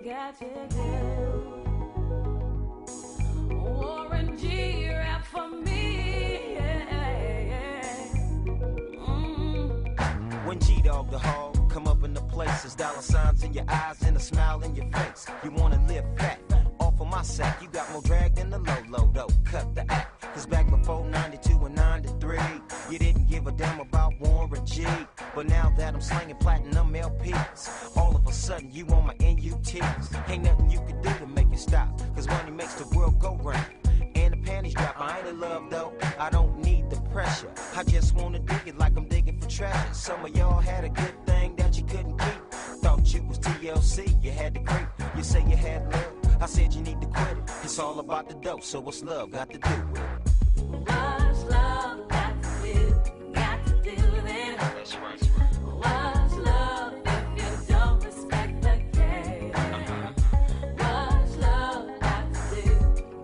got to do. Warren G, rap for me. Yeah. When G-Dog the hog come up in the places, dollar signs in your eyes and a smile in your face. You wanna live fat, off of my sack. You got more drag than the low, though. Cut the act, cause back before 92 and 93, you didn't give a damn about Warren G. But now that I'm slanging platinum LPs, all of a sudden you on my NUTs. Ain't nothing you can do to make it stop, cause money makes the world go round. And the panties drop, I ain't in love though, I don't need the pressure. I just wanna dig it like I'm digging for treasure. Some of y'all had a good thing that you couldn't keep. Thought you was TLC, you had to creep. You say you had love, I said you need to quit it. It's all about the dope, so what's love got to do with it? What's love got to do? Got to do then. That's right. What's love if you don't respect the game? What's love got to do?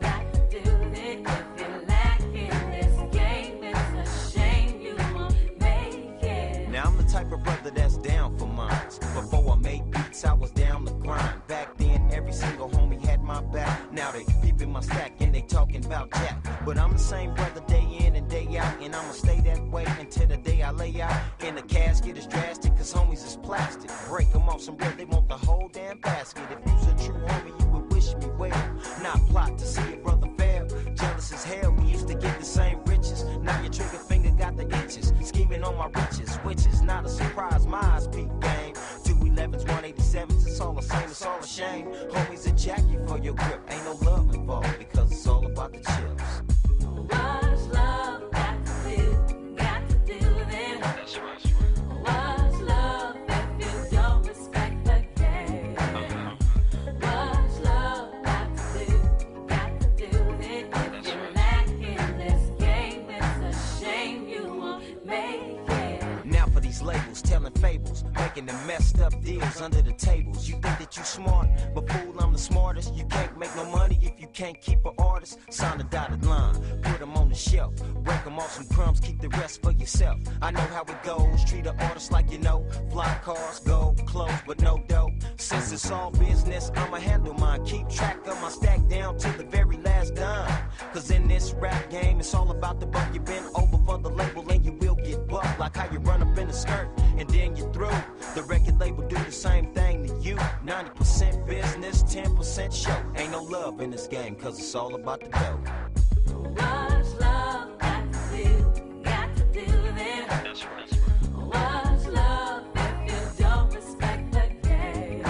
Got to do then. If you lack in this game, it's a shame you won't make it. Now I'm the type of brother that's down for mines. Before I made beats, I was down the grind. Back then, every single homie had my back. Now they peeping my stack and they talking about Jack. But I'm the same brother day in and day out, and I'ma stay that way until the day I lay out. And the casket is drastic, cause homies is plastic. Break them off some bread, they want the whole damn basket. If you's a true homie, you would wish me well. Not plot to see a brother fail. Jealous as hell, we used to get the same riches. Now your trigger finger got the itches. Scheming on my riches, which is not a surprise. My eyes peak game. 211s, 187s, it's all the same, it's all a shame. Homies a jacket for your grip, ain't no love involved, because it's all about the chips. What's love got to do? Got to do then. That's right. What's love if you don't respect the game? What's love got to do? Got to do then. If you lack in this game, it's a shame you won't make it. Now for these labels, telling fables, making the messed up deals under the tables. You think that you smart, but fool, I'm the smartest. You can't make no money if you can't keep an artist. Sign a dotted line, put them on the shelf. Break them off some crumbs, keep the rest for yourself. I know how it goes, treat an artist like you know. Fly cars, gold, clothes, but no dough. Since it's all business, I'ma handle mine. Keep track of my stack down to the very last dime. Cause in this rap game, it's all about the buck. You been over for the label and you will get bucked. Like how you run up in a skirt and then you're through. The record label do the same thing to you. 90% business, 10% show. Ain't no love in this game, cause it's all about the dough. What's love got to do? Got to do then. That's right. What's love if you don't respect the game?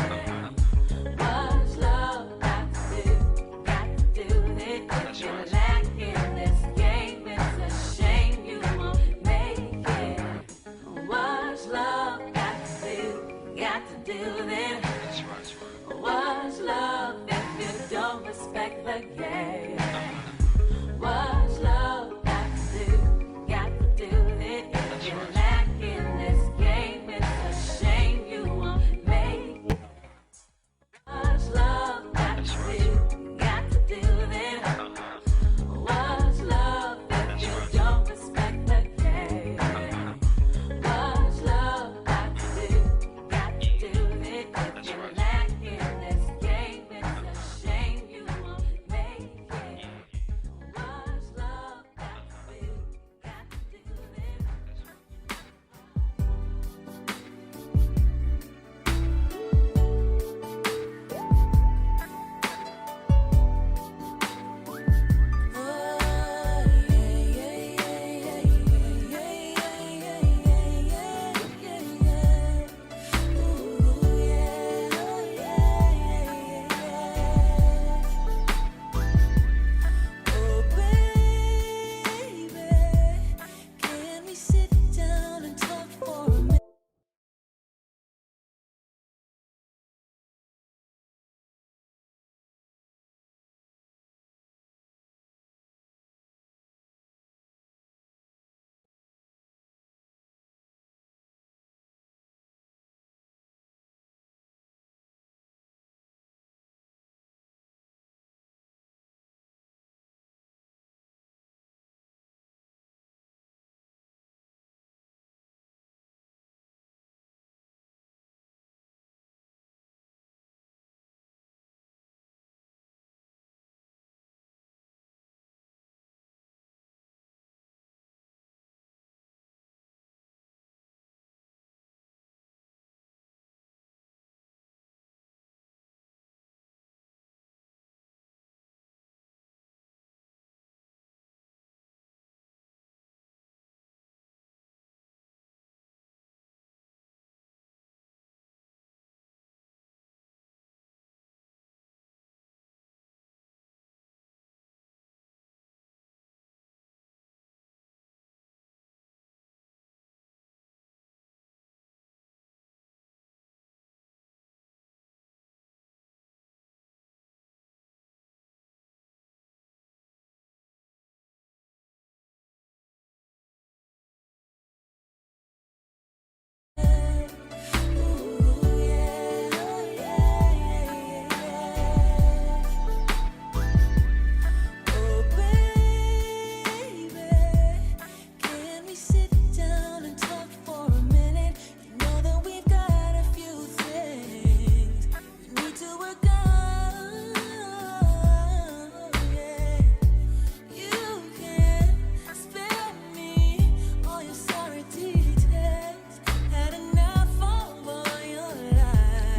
What's love got to do? Got to do then. If you lack in this game, it's a shame you won't make it. What's love got to do? Got to do then. That's right. What's love if you don't respect the game?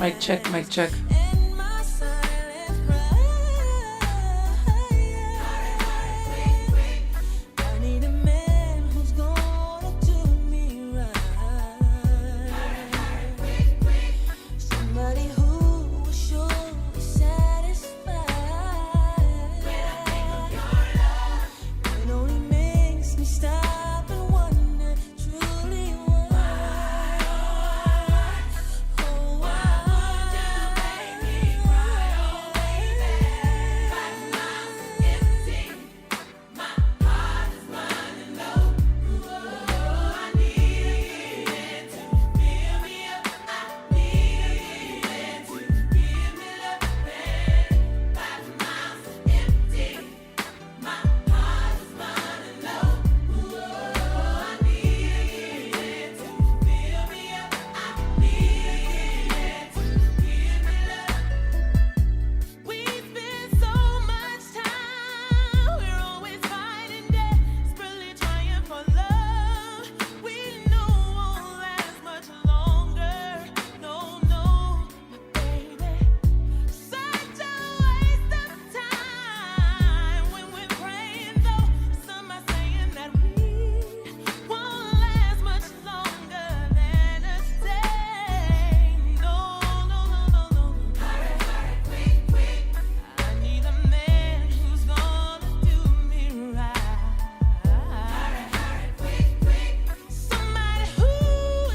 Mic check, mic check. And my silent cry. I need a man who's gonna do me right. Somebody who will surely satisfy. It only makes me stop and wonder truly why. Oh, why? We spend so much time, we're always fighting, desperately trying for love. We know won't last much longer. No, no, my baby. Such a waste of time when we're praying, though. Some are saying that we won't last much longer than a day. No, no, no, no, no. I need a man who's gonna do me right. Somebody who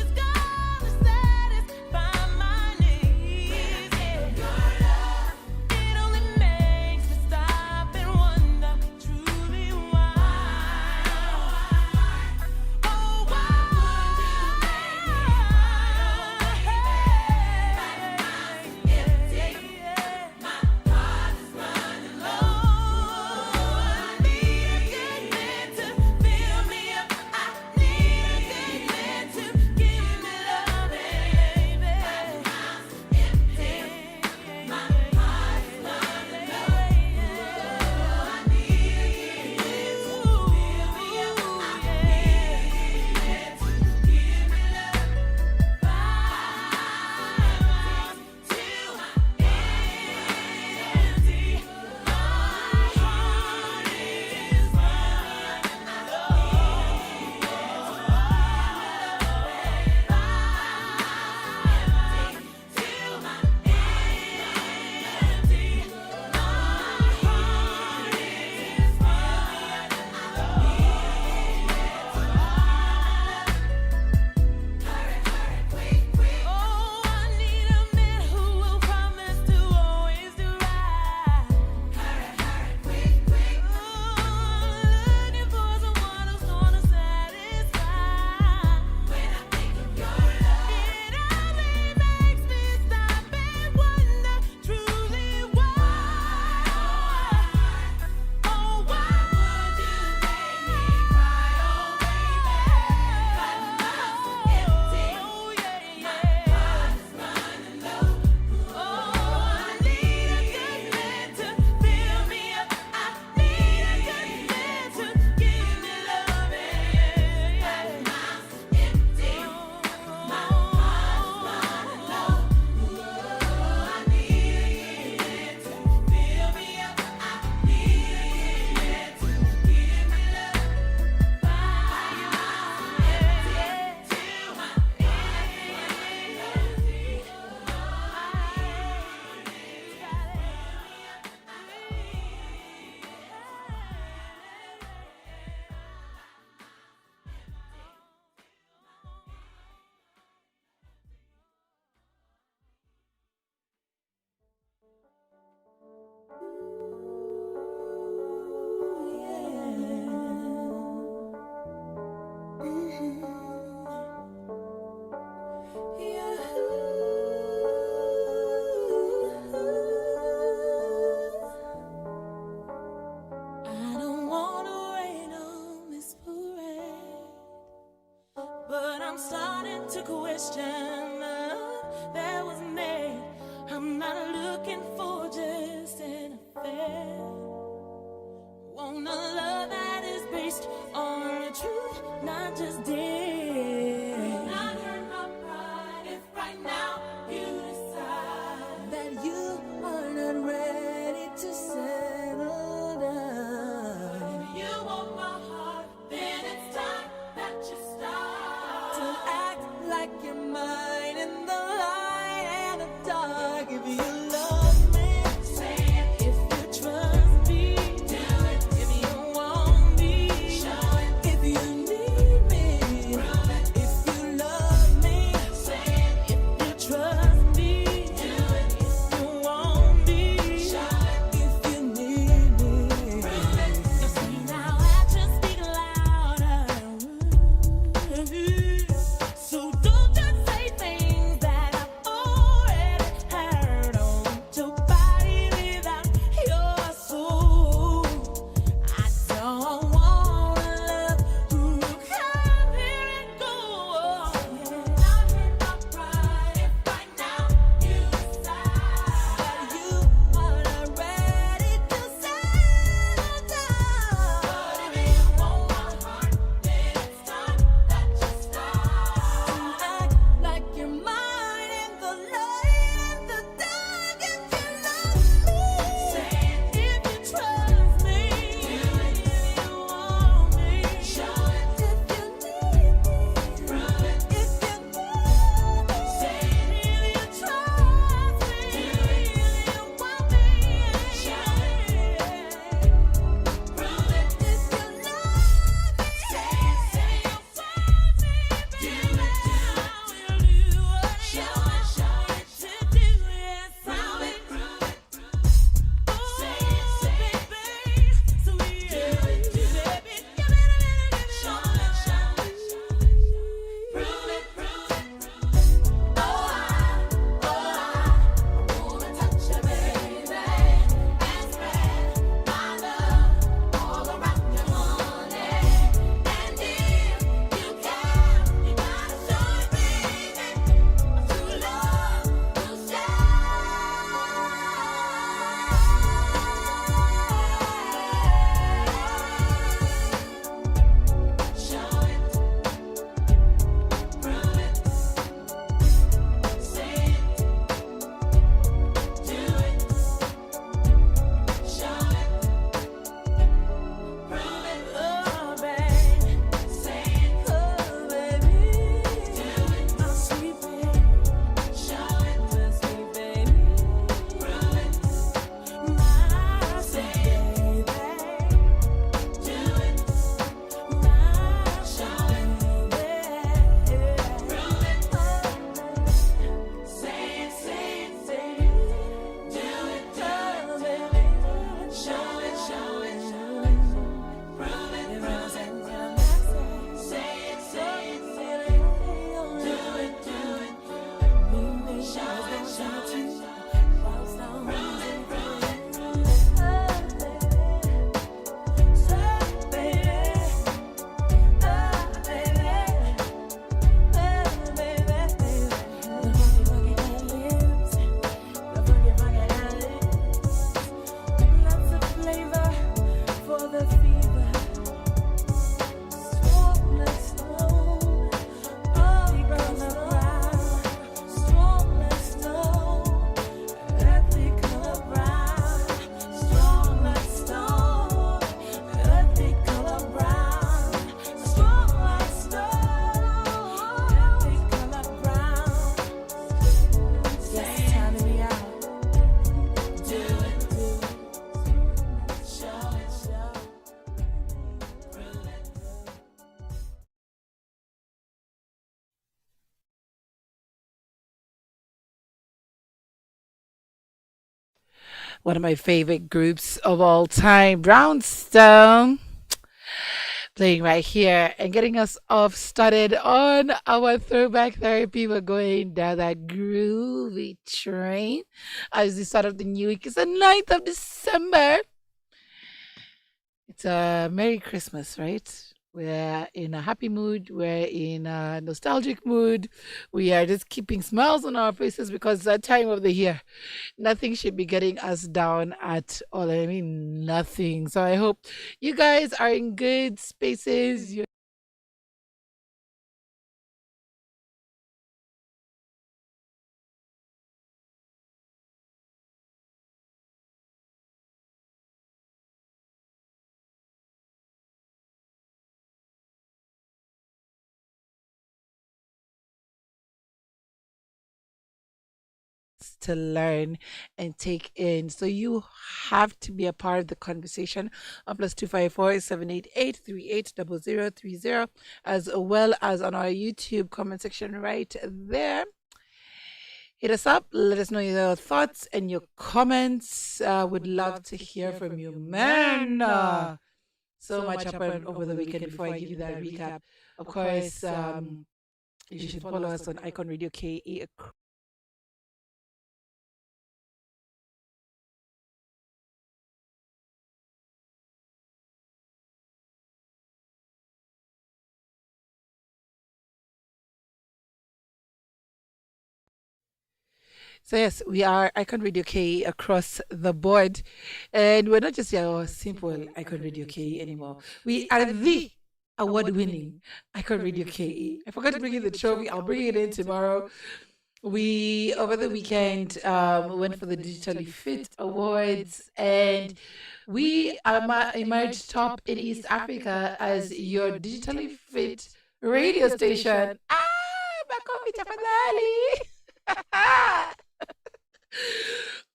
is gonna satisfy my needs. It only makes me stop and wonder truly why. Oh, why? Oh, I need a man who will promise to always do right. Looking for someone who's gonna satisfy. When I think of your love, it only makes me stop and wonder truly why. Oh, why would you make me cry, oh baby? Oh, yeah, yeah. Oh, I need a good man to fill me up. I need a good man to give me love. I don't wanna rain on this parade, but I'm starting to question the love that was made. I'm not looking for just an affair. Want a love that is based on the truth, not just dare. Not hurt my pride if right now you decide. one of my favorite groups of all time, Brownstone, playing right here and getting us off started on our throwback therapy. We're going down that groovy train as the start of the new week. It's the 9th of December. It's a Merry Christmas, right? We're in a happy mood. We're in a nostalgic mood. We are just keeping smiles on our faces because it's that time of the year. Nothing should be getting us down at all. I mean, nothing. So I hope you guys are in good spaces. You're to learn and take in. So you have to be a part of the conversation on +254 788 380030, as well as on our YouTube comment section right there. Hit us up. Let us know your thoughts and your comments. Would love to hear from you, man. So much happened over the weekend. Before I give you that recap, of course, you should follow us on Icon Radio KE. So yes, we are Icon Radio KE across the board, and we're not just your simple Icon Radio KE anymore. We are the award-winning Icon Radio KE. I forgot to bring in the trophy. I'll bring it in tomorrow. We over the weekend went for the Digitally Fit Awards, and we emerged top in East Africa as your digitally fit radio station. Makofi tafadhali.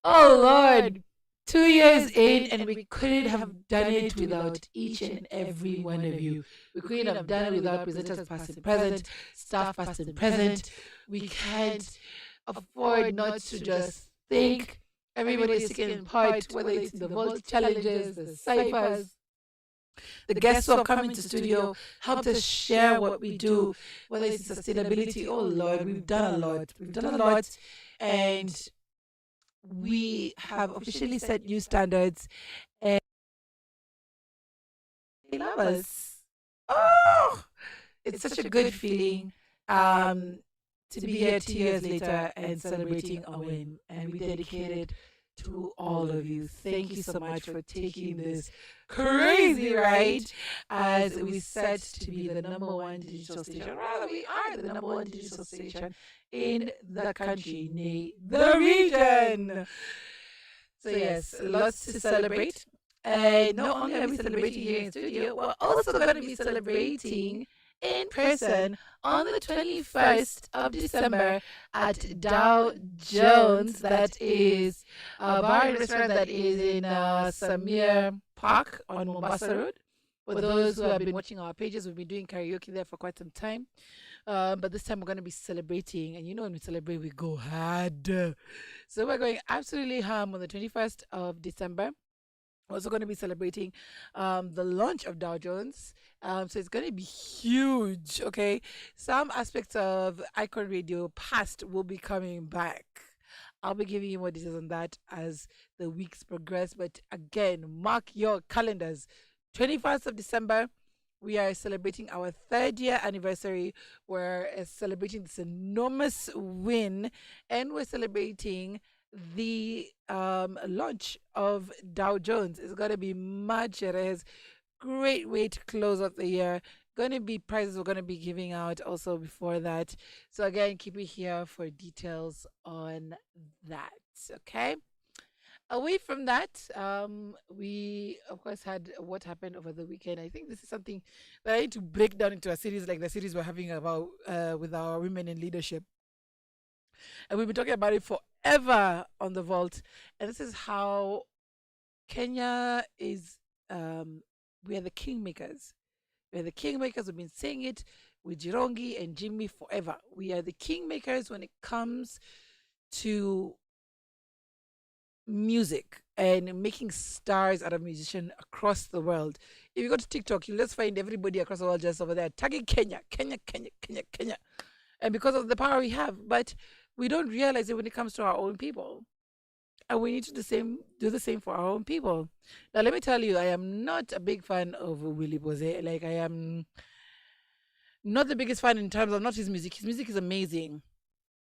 Oh Lord. 2 years in, and we couldn't have done it without each and every one of you. We couldn't have done it without presenters past and present, staff past and present. We can't afford not to just think. Everybody is taking part, whether it's in the vault challenges, the ciphers, the guests who have come into studio, helped us share what we do, whether it's sustainability. Oh Lord, we've done a lot. We've done a lot, and we have officially set new standards, and they love us. Oh, it's such a good feeling to be here 2 years later and celebrating a win. And we dedicate it to all of you. Thank you so much for taking this crazy ride as we set to be the number one digital station. Rather, we are the number one digital station in the country, nay, the region. So yes, lots to celebrate. And not only are we celebrating here in studio, we're also going to be celebrating in person on the 21st of December at Dow Jones. That is a bar and restaurant that is in Samir Park on Mombasa Road. For those who have been watching our pages, we've been doing karaoke there for quite some time. But this time we're going to be celebrating. And you know, when we celebrate, we go hard. So we're going absolutely ham on the 21st of December. We're also going to be celebrating the launch of Dow Jones. So it's going to be huge. Okay. Some aspects of Icon Radio past will be coming back. I'll be giving you more details on that as the weeks progress. But again, mark your calendars. 21st of December, we are celebrating our 3rd year anniversary. We're celebrating this enormous win, and we're celebrating the launch of Dow Jones. It's going to be much. It is great way to close out the year. Going to be prizes we're going to be giving out also before that. So again, keep it here for details on that. Okay. Away from that, we of course had what happened over the weekend. I think this is something that I need to break down into a series like the series we're having about with our women in leadership, and we've been talking about it forever on the vault. And this is how Kenya is. We are the kingmakers. We are the kingmakers. We've been saying it with Jirongi and Jimmy forever. We are the kingmakers when it comes to music. and making stars out of musicians across the world. If you go to TikTok, you just find everybody across the world just over there tagging Kenya, Kenya, Kenya, Kenya, Kenya, and because of the power we have. But we don't realize it when it comes to our own people, and we need to do the same for our own people. Now, let me tell you, I am not a big fan of Willie Bose. Like, I am not the biggest fan in terms of not his music. His music is amazing.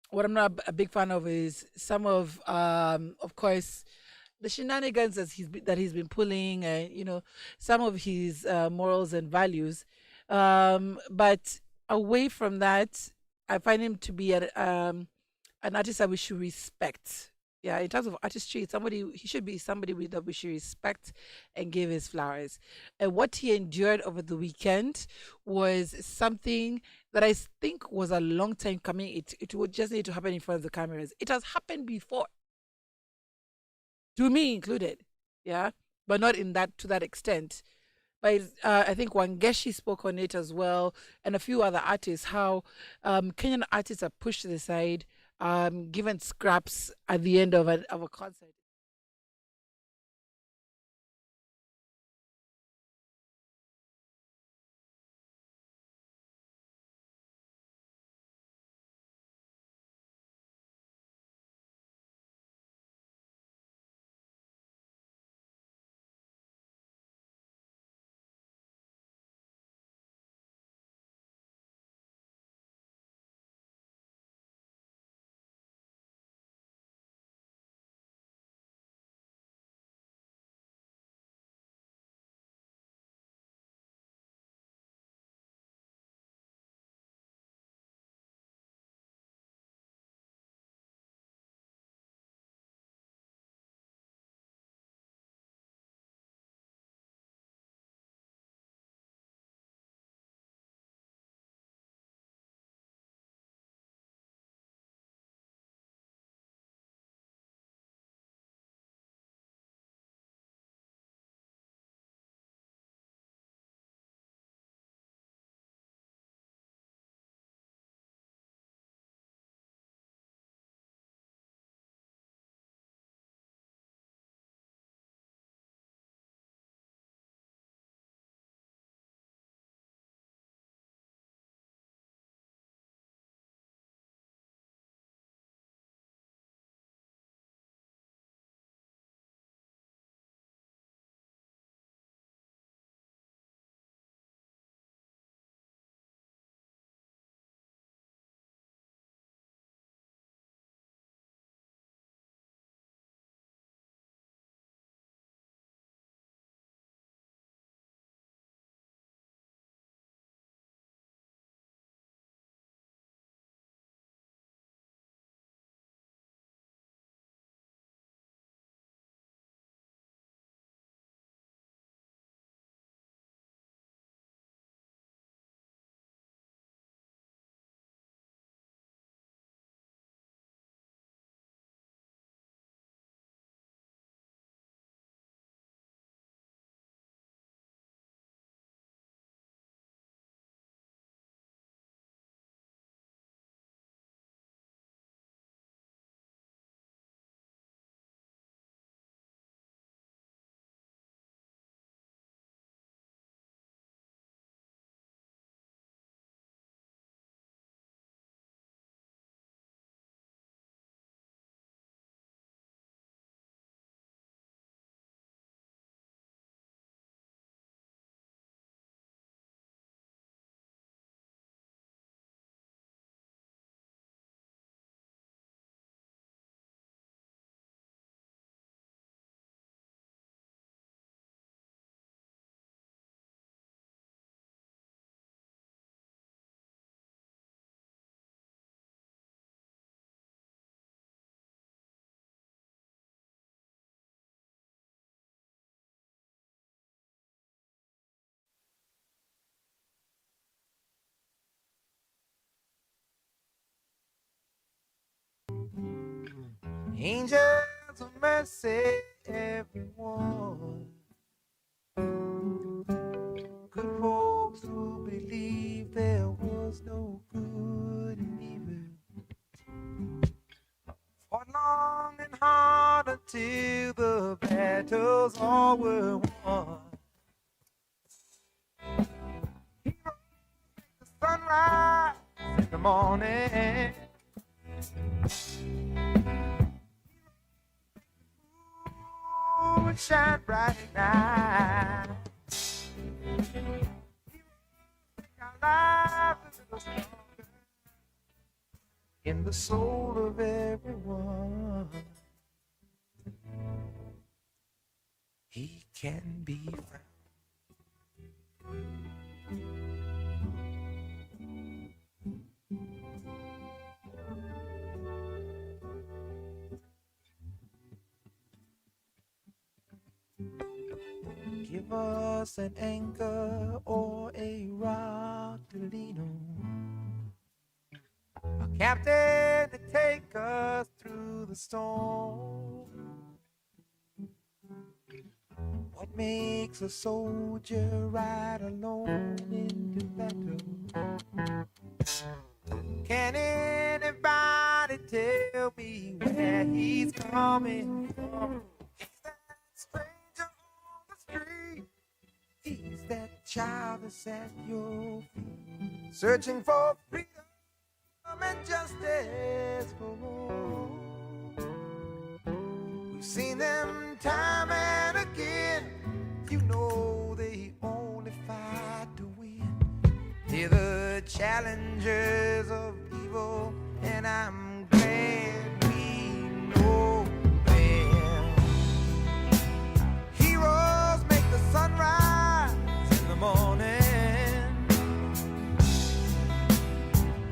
What I'm not a big fan of is some of course, the shenanigans that he's been pulling, and some of his morals and values. But away from that, I find him to be an artist that we should respect. Yeah, in terms of artistry, he should be somebody that we should respect and give his flowers. And what he endured over the weekend was something that I think was a long time coming. It would just need to happen in front of the cameras. It has happened before, to me included. Yeah, but not in that to that extent. But I think Wangeshi spoke on it as well, and a few other artists. How Kenyan artists are pushed to the side, given scraps at the end of a concert. Angels of mercy, everyone. Good folks who believe there was no good in evil. Fought long and hard until the battles all were won. He rose the sunrise in the morning. Moon shine bright at night. Our lives a little stronger in the soul of everyone. He can be found. Give us an anchor or a rock to lean on, a captain to take us through the storm. What makes a soldier ride alone into battle? Can anybody tell me where he's coming from? He's that stranger on the street. He's that child that's at your feet, searching for freedom and justice for all. We've seen them time and again. You know they only fight to win. They're the challengers of evil, and I'm glad we know them. Heroes make the sunrise in the morning.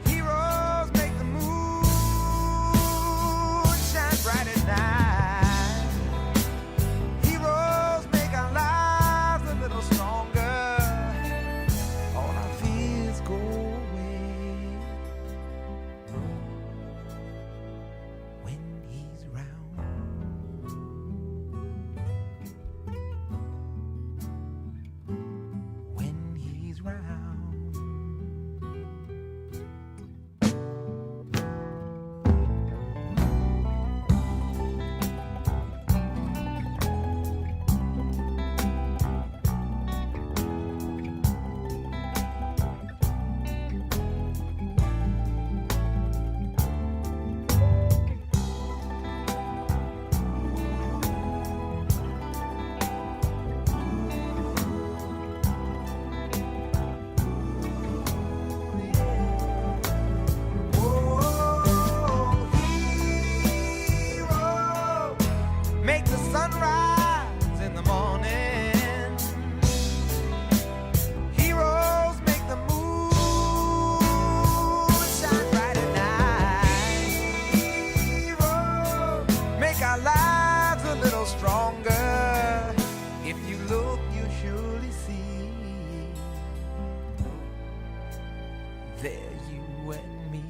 Heroes make the moon shine bright at night. Heroes make our lives a little stronger. All our fears go away when he's round. When he's round. Make the sunrise in the morning. Heroes make the moon shine bright at night. Heroes make our lives a little stronger. If you look, you surely see. There you and me.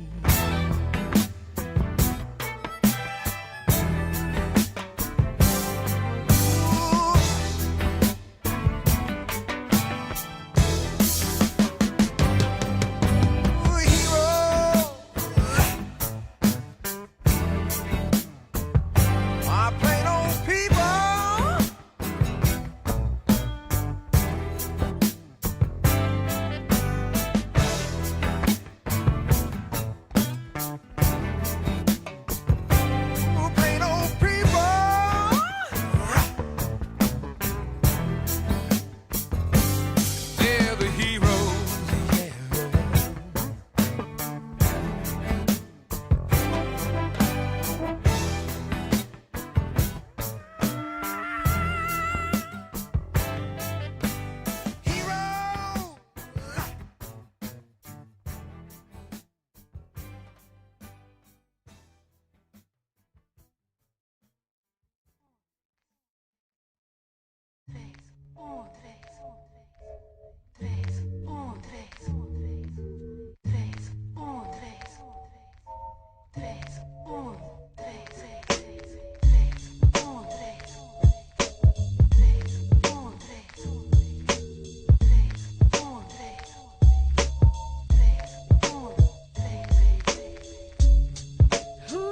Ooh.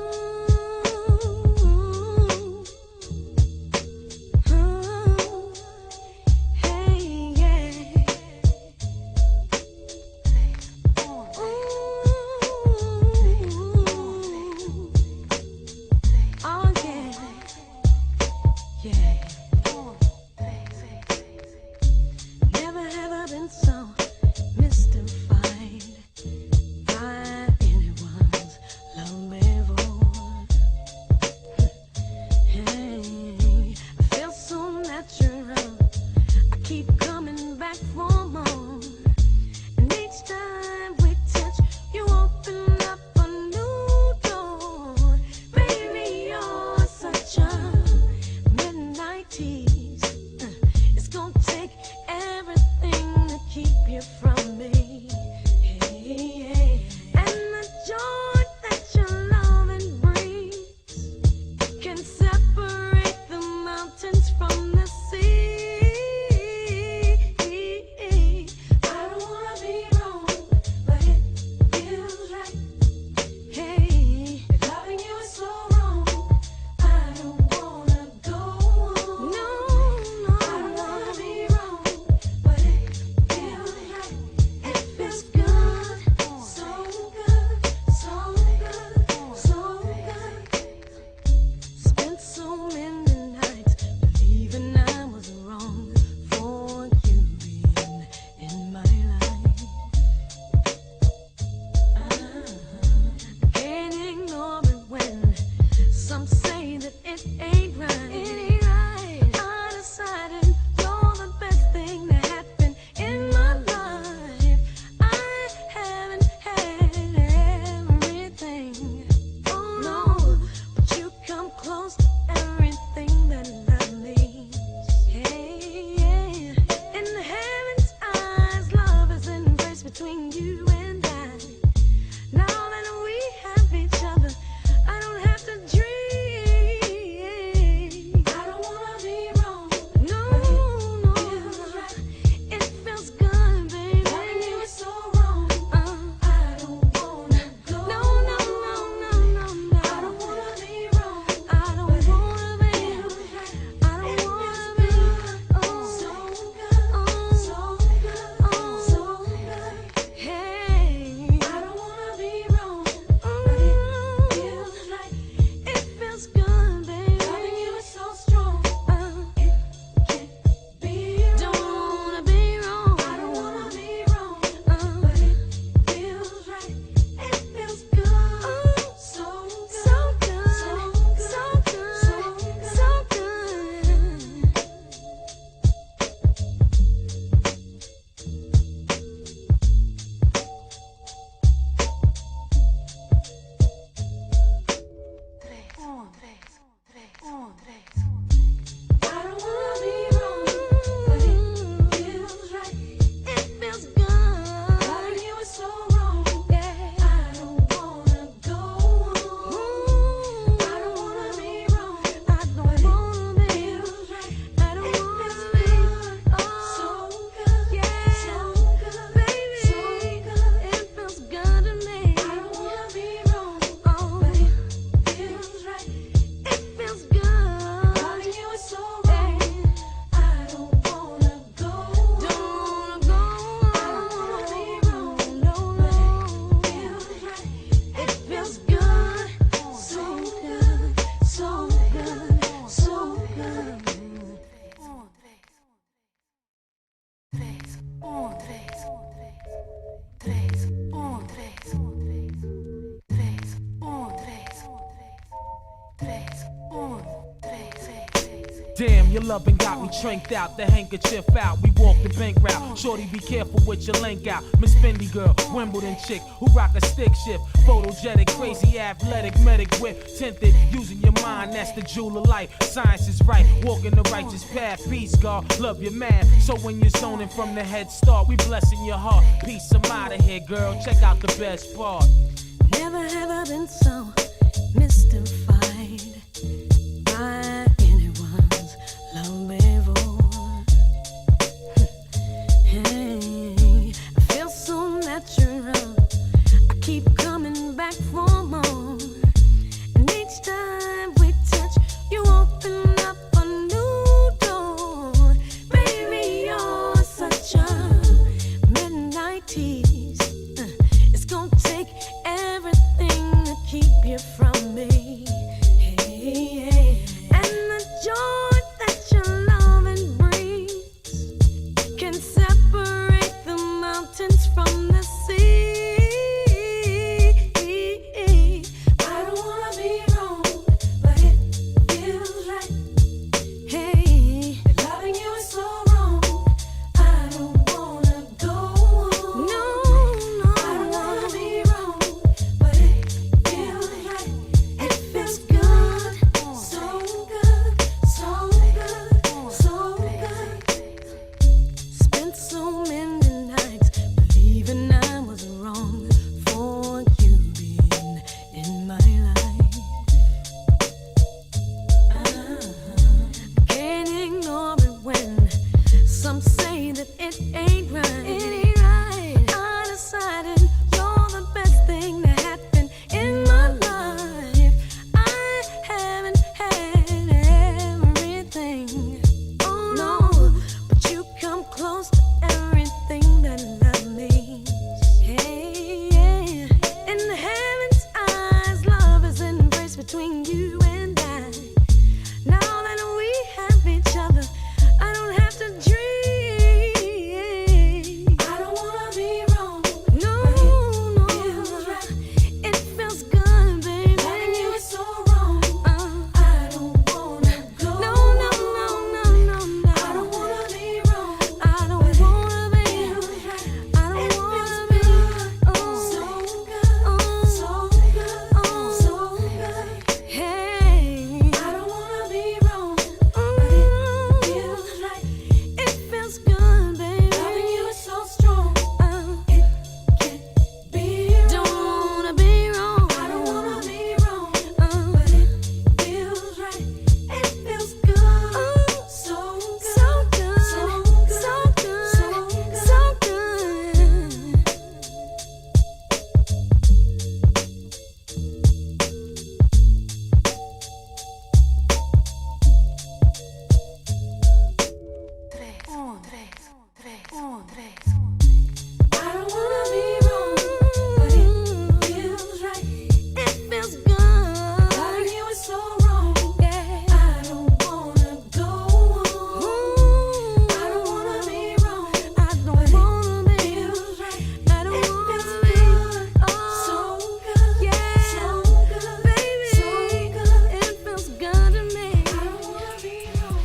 your loving got me trinked out, the handkerchief out. We walk the bank route. Shorty, be careful with your link out. Miss Fendi girl, Wimbledon chick who rock a stick shift. Photogenic, crazy, athletic, medic whip. Tinted, using your mind, that's the jewel of life. Science is right, walking the righteous path. Peace, God, love your man. So when you're zoning from the head start, we blessing your heart. Peace, I'm out of here, girl. Check out the best part. Never have I been so mystified by anyone's love before. Hey, I feel so natural. I keep coming back for more. And each time we touch, you open up a new door. Baby, you're such a midnight tease. It's gonna take everything to keep you from me. Hey, hey. And the joy that your loving brings can separate the mountains from the sea. I don't wanna be wrong, but it feels right. Hey, loving you is so wrong. I don't wanna go on. No, I don't wanna be wrong, but it feels right. It feels good, so good, so good, so good. Spent so many nights believing I was wrong for you being in my life. Can't ignore it when some say that it ain't right. It ain't right. I decided you're the best thing that happened in my life. I haven't had everything, oh no, but you come close to everything that love means. Hey, yeah. In the heaven's eyes, love is an embrace between you and I. Now that we have each other, I don't have to dream. I don't wanna be wrong. No, no, it feels good, baby. Loving you is so wrong. I don't wanna go. No, no, no, no, no, no. I don't wanna be wrong. I don't wanna be. I don't wanna be. Oh, so good, so good, so good. Hey, I don't wanna be wrong, but it feels right. It feels good, baby. Loving you is so strong. It can't be wrong. Don't wanna be wrong. I don't wanna be wrong, but it feels right. It feels good, so good, so good, so good, so good. I don't wanna be wrong, but it feels right. It feels good. Loving you is so wrong. Yeah. I don't wanna go on. I don't wanna be wrong. I don't wanna be. Feels right. I don't wanna be. So good. Yeah. So good. Baby. So good. It feels good to me. I don't wanna be wrong.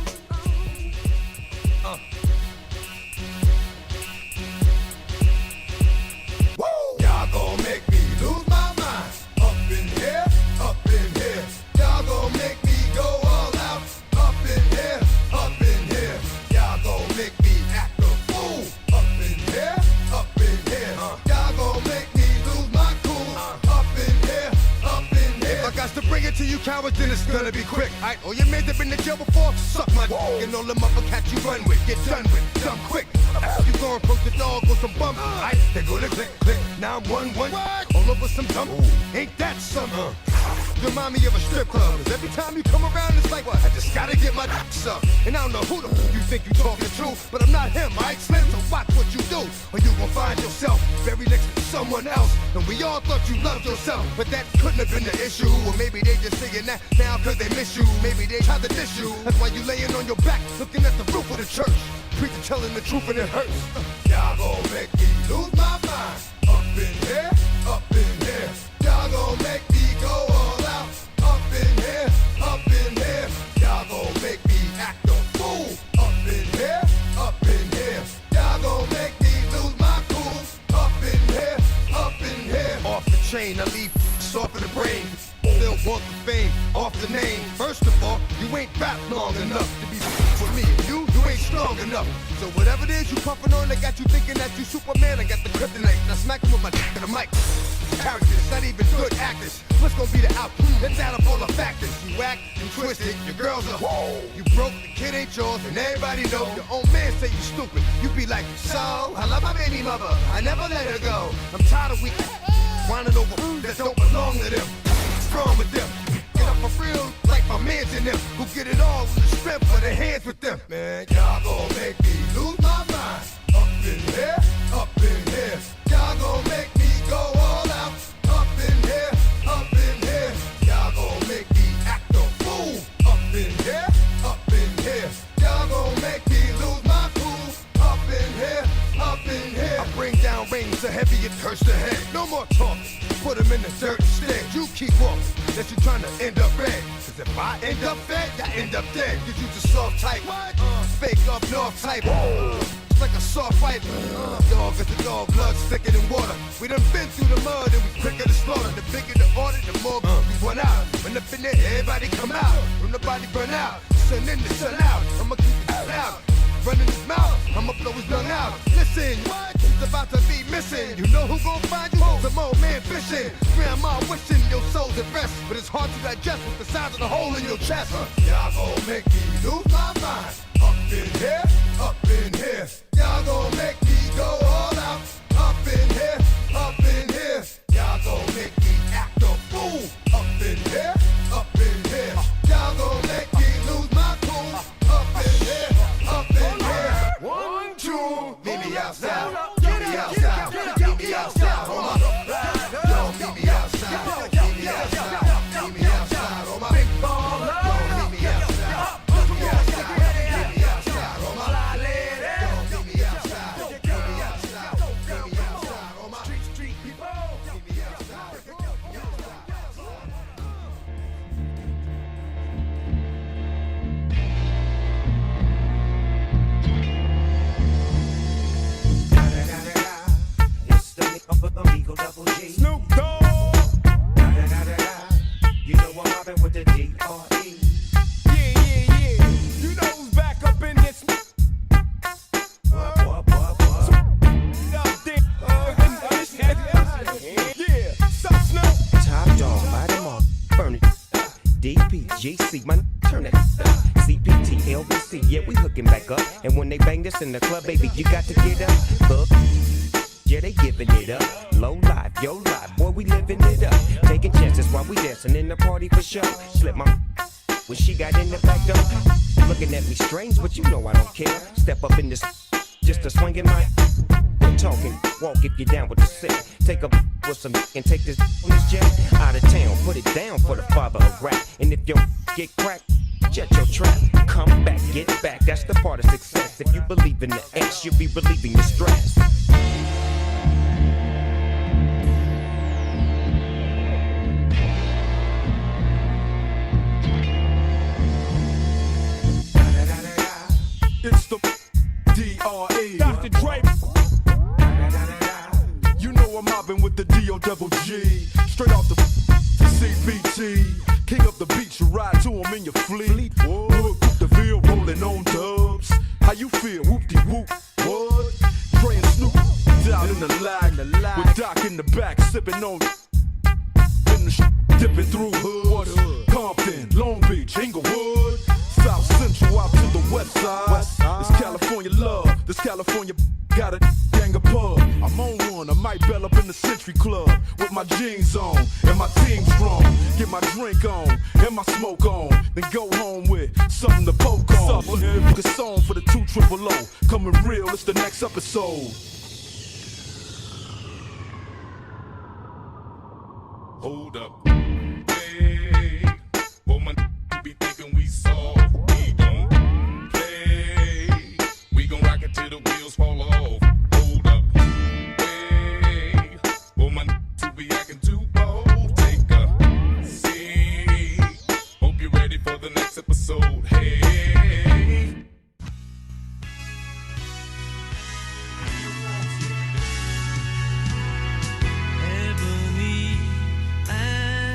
Y'all gon' make me lose my mind. Up in here, up in here. Y'all gon' make me go all out. Up in here, up in here. Y'all gon' make me act a fool. Up in here, up in here. Y'all gon' make me lose my cool. Up in here, up in here. If I got to bring it to you cowards, then it's gonna be quick. Alright, all your men that been in jail before, suck my dick. And all them other cats you run with, get done with, dumb quick. You gon' approach the dog with some bump. Alright, they go to click, click. Now I'm 1-1. All over some dumb. Ain't that something? You remind me of a strip club. 'Cause every time you come around, it's like, what? I just gotta get my dick sucked. And I don't know who the f you think you talking to, but I'm not him, alright, Slim? So watch what you do, or you gon' find yourself very next to someone else. And we all thought you loved yourself, but that couldn't have been the issue. Or maybe they just saying that now 'cause they miss you. Maybe they tried to diss you. That's why you laying on your back, looking at the roof of the church. Preacher telling the truth and it hurts. Y'all gon' make me lose my mind. Up in here, up in here. Y'all gon' make me go all out. Up in here, up in here. Y'all gon' make me act a fool. the name. First of all, you ain't rap long enough to be with me. You ain't strong enough. So whatever it is you puffin' on, they got you thinking that you Superman. I got the kryptonite. Now smack him with my dick in the mic. Characters, not even good actors. What's gonna be the outcome? Let's add up all the factors. You act, you twisted, your girls are whoa. You broke, the kid ain't yours, and everybody know. Your own man say you stupid. You be like, so, I love my baby mother. I never let her go. I'm tired of weak whining over that don't belong to them. What's wrong with them? Get up for real, like my mans in them, who get it all with the strength of their hands with them. Man, y'all gon' make me lose my mind. Up in here, up in here. Y'all gon' make me go all out. Up in here, up in here. Y'all gon' make me act a fool. Up in here, up in here. Y'all gon' make me lose my cool. Up in here, up in here. I bring down rings so heavy it hurts the head. No more talking. Put him in the dirt instead. You keep walking, that you trying to end up red. Cause if I end up fed, I end up dead. Cause you the soft type, fake up north type. It's like a soft fight. Dog is a dog, blood thicker than water. We done been through the mud and we quicker to slaughter. The bigger the order, the more we run out. When up in there, everybody come out. When the body burn out, sun in the sun out. I'ma keep it loud. Running his mouth, I'ma blow his lung out. Listen, it's about to be missing. You know who gon' find you? Some old man fishing. Grandma wishing your soul's at rest, but it's hard to digest with the size of the hole in your chest. Y'all gon' make me lose my mind. Up in here, up in here. Y'all gon' make me go all out. Up in here, up in here. Y'all gon' make me act a fool. Up in here, up in here. Y'all gon' make me lose my cool. Up in here, up in here. 1, 2, meet me outside. Meet me outside. Meet me outside. Hold my. Yo, meet me outside. Meet me outside. Meet me outside. Hold my. Big ball. Yo, meet me outside. Meet me outside. Meet me outside. Hold my. Yo, meet me outside. Meet me outside. Meet me outside. Hold my. Street people. Meet me outside. It's the nigga for the Eagle Double G. Snoop Dogg. You know I'm mobbing with the D.R.E. Yeah. You know who's back up in this. What? Yeah, stop Snoop. Top dog, bite them all, burn it. DPGC, man, turn it. CPT, LBC, yeah, we hooking back up. And when they bang this in the club, baby, you got to get up. Look, yeah, they giving it up. Low life, yo life, boy, we living it up. Taking chances while we dancing in the party for sure. Slip my when she got in the back door. Looking at me strange, but you know I don't care. Step up in this, just a swinging my. We're talking, walk if you're down with the sick. Take a with some and take this on this jet. Out of town, put it down for the father of rap. And if your get cracked, jet your trap. Come back, get back, that's the part of success. If you believe in the X, you'll be relieving your stress. It's the D.R.E. Dr. Dre. You know I'm mobbing with the D.O.G. Straight off the CBT. King up the beach, you ride to him in your fleet. Look, the Ville rolling on dubs. How you feel? Whoop-de-whoop. What? Dre and Snoop down in the lag. With Doc in the back, sipping on. In the dipping through hoods. Compton, Long Beach, Inglewood. South Central out to the west side. It's California love. This California got a gang of pub. I'm on one. I might bell up in the Century Club with my jeans on and my team strong. Get my drink on and my smoke on. Then go home with something to poke on. Book a song for the 2 triple O. Coming real. It's the next episode. Hold up. Hey, woman, be thinking we soft. We don't play. We gon' rock it till the wheels fall off. Hold up. Hey, woman, to be acting too bold. Take a seat. Hope you're ready for the next episode. Hey. Ebony and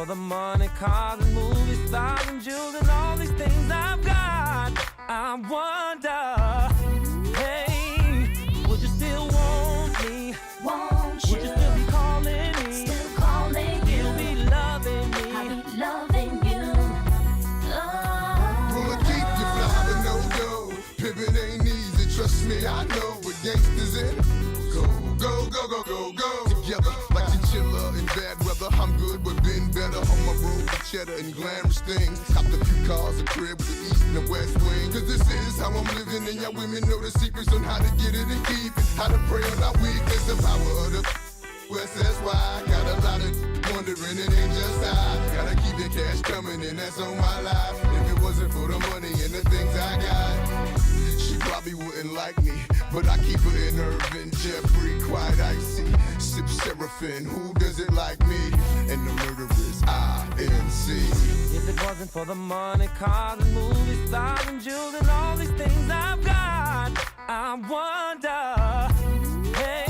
for the money, cars and movie stars and jewels and all these things I've got, I wonder, hey, would you still want me? Won't you? Would you still be calling me? Still calling you. You'll be loving me. I'll be loving you. Pull a deep, you fly to no-go. Pimpin' ain't easy, trust me, I know. But gangsters in it. Go, go, go, go, go, go. Together, like chinchilla in bad weather. I'm good, but been better on my road with cheddar and glamorous things. Copped a few cars, a crib with the east and the west wing. Cause this is how I'm living, and y'all women know the secrets on how to get it and keep it. How to pray on our weakness, the power of the West, that's why I got a lot of wondering, it ain't just I. Gotta keep the cash coming, and that's on my life. If it wasn't for the money and the things I got, she probably wouldn't like me. But I keep her in Irvin, Jeffrey, quite icy. Sip Seraphim, who does it like me? And the murderers, INC. If it wasn't for the money, cars and movie stars and jewels and all these things I've got, I wonder, hey,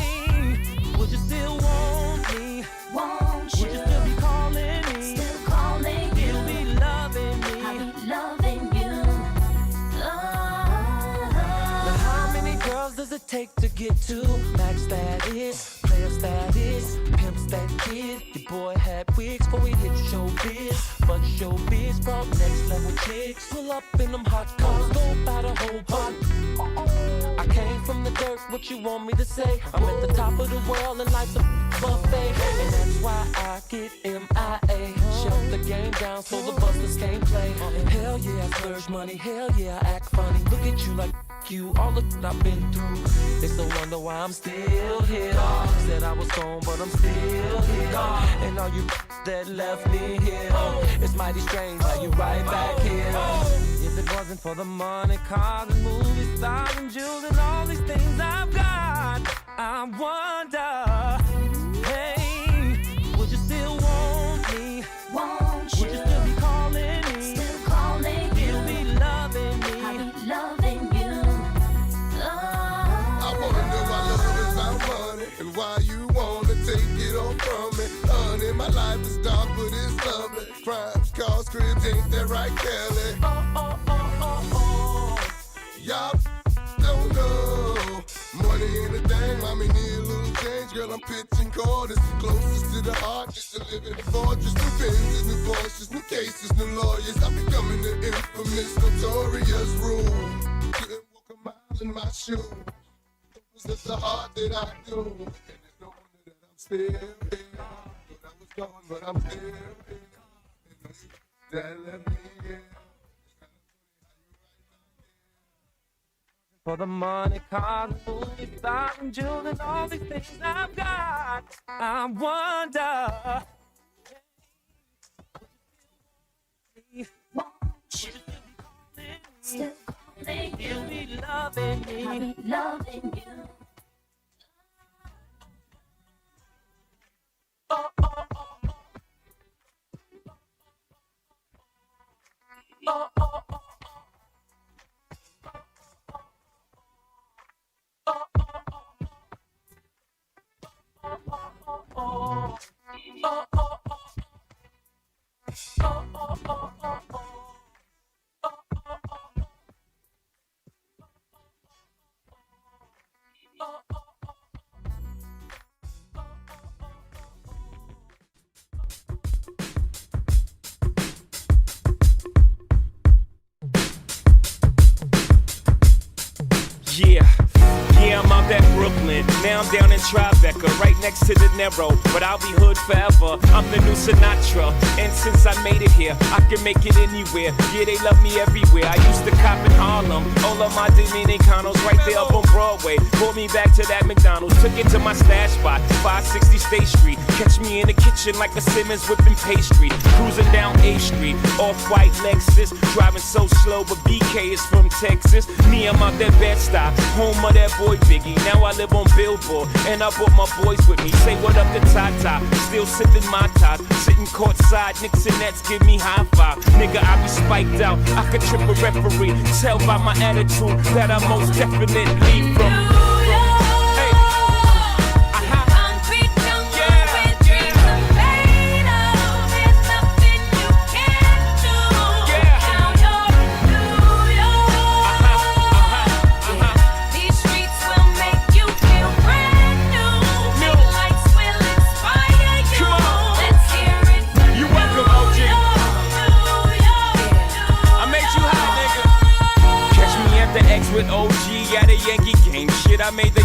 would you still want me? Won't you? Would you still be calling me? Still calling you. You'll be loving me. I'll be loving you. Now how many girls does it take to get to max status, player status, pimp stat kid? Your boy had wigs before he hit showbiz, but showbiz brought next level chicks. Pull up in them hot cars, go by the whole pot. I came from the dirt, what you want me to say? I'm at the top of the world and life's a buffet, and that's why I get MIA. Shut the game down so the busters can't play. Hell yeah, I splurge money, hell yeah, I act funny. Look at you like you, all the shit I've been through. It's no wonder why I'm still here. Said I was gone, but I'm still here. And all you that left me here, it's mighty strange how you right back here. If it wasn't for the money, cars and movie stars and jewels and all these things I've got, I wonder, hey, would you still want me? Won't you? Would you still be calling me? Still calling you. You'll be loving me. I'll be loving you. I wanna know why love is about money, and why you wanna take it all from me. Honey, my life is dark, but it's lovely. Crimes, cars, cribs, ain't that right, Kelly? Y'all don't know. Money ain't a thing, mommy need a little change. Girl, I'm pitching quarters, closest to the heart. Just to live in a fortress, new Benzes, new Porsches, new cases, new lawyers. I'm becoming the infamous, notorious rule. Couldn't walk a mile in my shoes. It's just the heart that I do. And it's no wonder that I'm still here. But I was gone, but I'm still here. And that left me here. For the money, cars, movies, stars, and jewels, and all these things I've got, I wonder. Won't you? Still calling you. You'll be loving me. I'll be loving you. Yeah, I'm out at Brooklyn. Now I'm down in Tribeca, right next to the Narrow. But I'll be hood forever. I'm the new Sinatra. And since I made it here, I can make it anywhere. Yeah, they love me everywhere. I used to cop in Harlem. All of my Dominicanos right there up on Broadway. Pulled me back to that McDonald's. Took it to my stash spot, 560 State Street. Catch me in the kitchen like a Simmons whipping pastry. Cruising down A Street, off-white Lexus. Driving so slow, but BK is from Texas. Me, I'm out that Bed-Stuy, home of that boy Biggie. Now I live on Billboard, and I brought my boys with me. Say what up to Tata, still sipping my top. Sitting courtside, Knicks and Nets give me high five. Nigga, I be spiked out, I could trip a referee. Tell by my attitude that I most definitely from. Concrete jungle with dreams are made of. It's the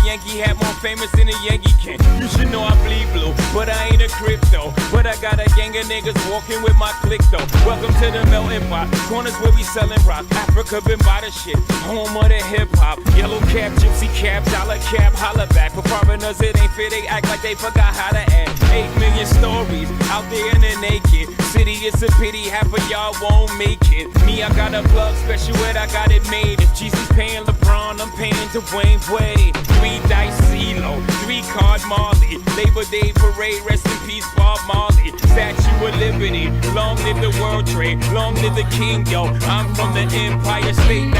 Yankee hat more famous than a Yankee can. You should know I bleed blue, but I ain't a crypto. But I got a gang of niggas walking with my click though. Welcome to the melting pot, corners where we sellin' rock. Africa been by the shit, home of the hip hop. Yellow cap, gypsy cap, dollar cap, holla back. For foreigners it ain't fair, they act like they forgot how to act. 8 million stories out there in the naked city. It's a pity half of y'all won't make it. Me, I got a plug special ed, I got it made. If Jesus paying LeBron, I'm paying Dwayne Wade. 3 dice CeeLo, 3 card Marley. Labor Day parade, rest in peace Bob Marley. Statue of Liberty, long live the World Trade, long live the King, yo. I'm from the Empire State.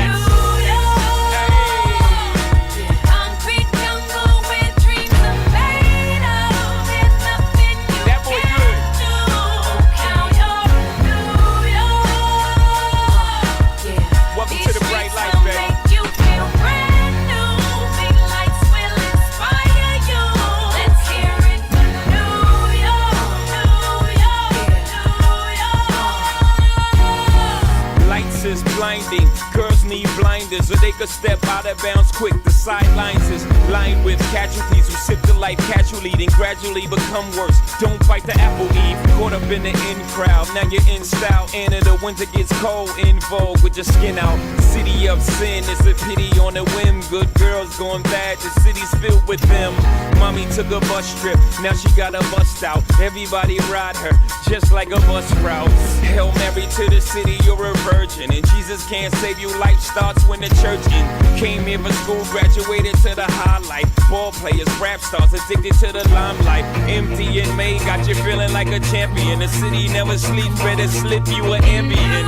That's blinding. Girls need blinders so they could step out of bounds quick. The sidelines is lined with casualties who sip the life casually, then gradually become worse. Don't bite the apple, Eve. Caught up in the in crowd, now you're in style. And in the winter gets cold, in vogue with your skin out. City of sin, it's a pity on a whim. Good girls going bad, the city's filled with them. Mommy took a bus trip, now she got a bust out. Everybody ride her, just like a bus route. Hail Mary to the city, you're a virgin. And Jesus can't save you, life starts when the church in. Came here for school, graduated to the highlight. Ball players, rap stars, addicted to the limelight. Empty and May got you feeling like a champion. The city never sleeps, better slip you an ambient.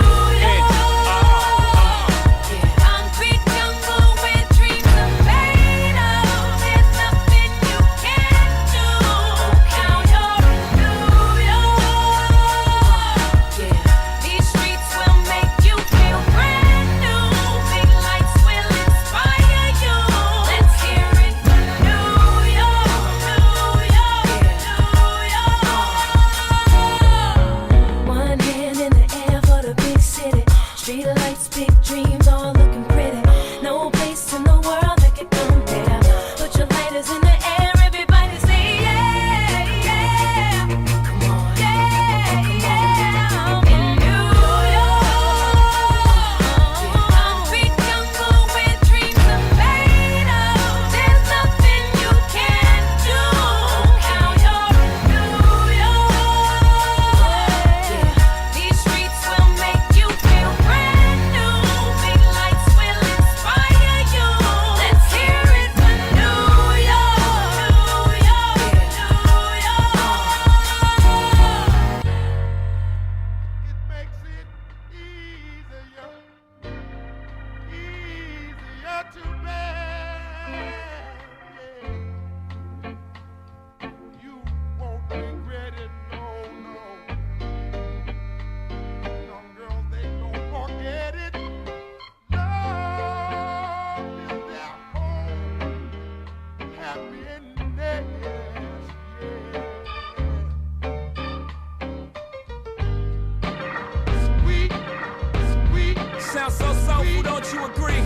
Sounds so soulful, don't you agree?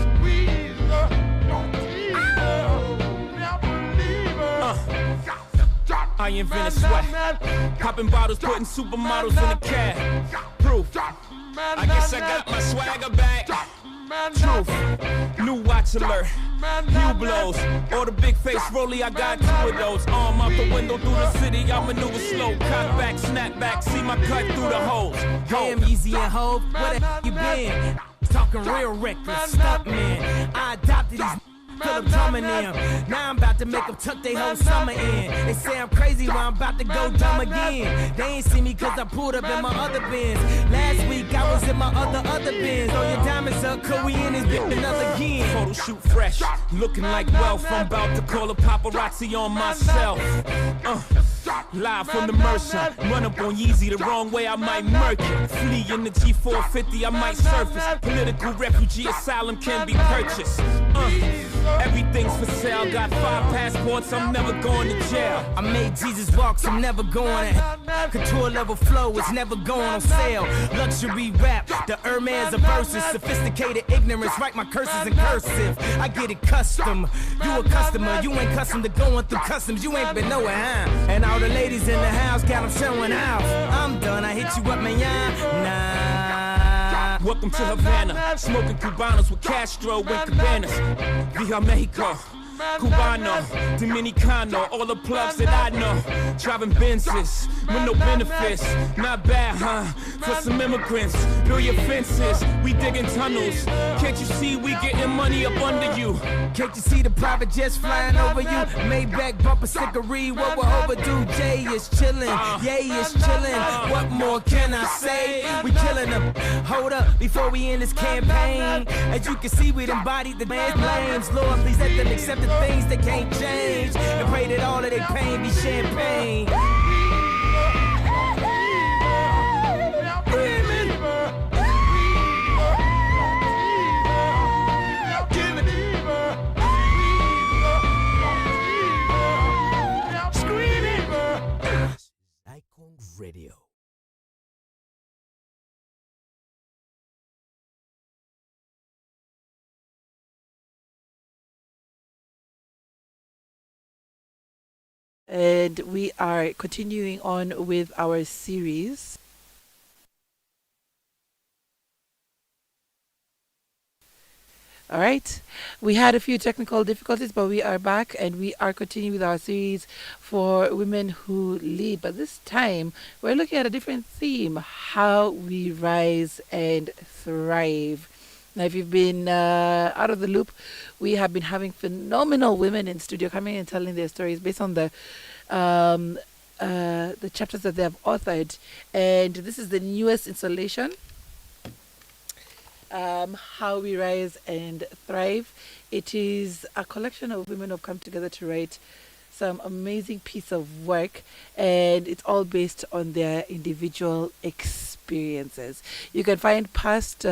I invented sweat, popping bottles, putting supermodels in the cab. Proof, I guess I got my swagger back. Truth, new watch alert, new blows. Or the big face rollie, I got 2 of those. Arm out the window through the city, I maneuver slow. Cock back, snap back, see my cut through the holes. Damn, Easy and Hove, where the you been? Talking real reckless, stuck man. I adopted these till I'm drumming them. Now I'm about to make them tuck their whole summer in. They say I'm crazy, well I'm about to go dumb again. They ain't see me cause I pulled up in my other bins. Last week I was in my other bins. Throw your diamonds up, cause we in this bitch another again. Photo shoot fresh, looking like wealth. I'm about to call a paparazzi on myself. Live from the Mercer, run up on Yeezy the wrong way, I might murk it. Flee in the G450, I might surface. Political refugee asylum can be purchased. Everything's for sale. Got 5 passports, I'm never going to jail. I made Jesus walks, I'm never going to couture level flow, it's never going on sale. Luxury rap, the Hermes of verses. Sophisticated ignorance, write my curses in cursive. I get it custom. You a customer, you ain't custom to going through customs. You ain't been nowhere, huh? And all the ladies in the house got them showing out. I'm done, I hit you up, man, nah. Welcome to Havana, smoking Cubanos with Castro and Cabanas. Via Mexico, Cubano, Dominicano, all the plugs that I know. Driving Benzes with no benefits, not bad, huh? For some immigrants, build your fences, we digging tunnels. Can't you see we getting money up under you? Can't you see the private jets flying over you? Maybach bumper stickery, what we're overdue. Jay is chillin', Yay is chillin'. What more can I say? We killing them. Hold up, before we end this campaign. As you can see, we embodied the man's blames. Lord, please let them accept the things they can't change. And pray that all of their pain be champagne. Icon Radio. And we are continuing on with our series. All right. We had a few technical difficulties, but we are back and we are continuing with our series for women who lead. But this time, we're looking at a different theme, how we rise and thrive. Now, if you've been out of the loop, we have been having phenomenal women in studio coming and telling their stories based on the chapters that they have authored. And this is the newest installation, How We Rise and Thrive. It is a collection of women who have come together to write some amazing piece of work, and it's all based on their individual experiences. You can find past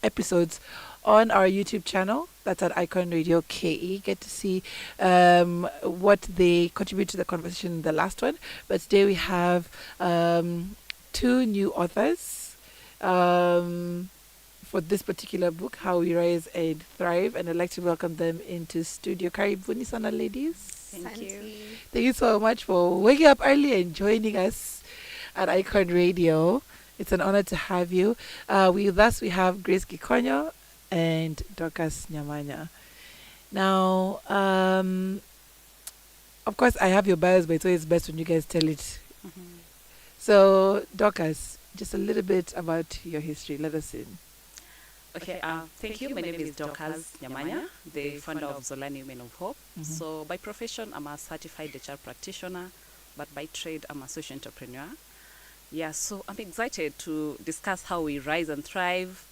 episodes on our YouTube channel. That's at Icon Radio KE. Get to see what they contribute to the conversation in the last one. But today we have 2 new authors for this particular book, How We Rise and Thrive, and I'd like to welcome them into studio. Karibuni sana, ladies. Thank you. Thank you so much for waking up early and joining us at Icon Radio. It's an honor to have you. With us, we have Grace Gikonyo and Dorcas Nyamanya. Now, of course, I have your bios, but it's always best when you guys tell it. So, Dorcas, just a little bit about your history. Let us in. Okay, thank you. My name is Dorcas Nyamanya, the founder of Zolani Women of Hope. So by profession, I'm a certified HR practitioner, but by trade, I'm a social entrepreneur. Yeah, so I'm excited to discuss how we rise and thrive.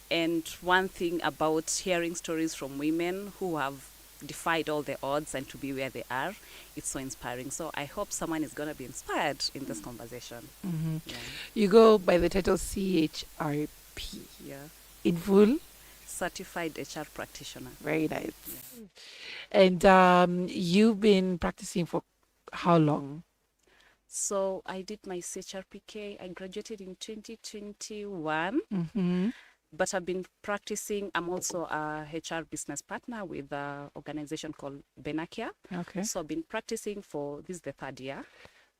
And one thing about hearing stories from women who have defied all the odds and to be where they are, it's so inspiring. So I hope someone is going to be inspired in this conversation. Yeah. You go by the title CHRP. Yeah. In full? Certified HR practitioner. Very nice. Yeah. And you've been practicing for how long? So I did my CHRPK. I graduated in 2021, but I've been practicing. I'm also a HR business partner with an organization called Benakia. Okay. So I've been practicing for, this is the 3rd year.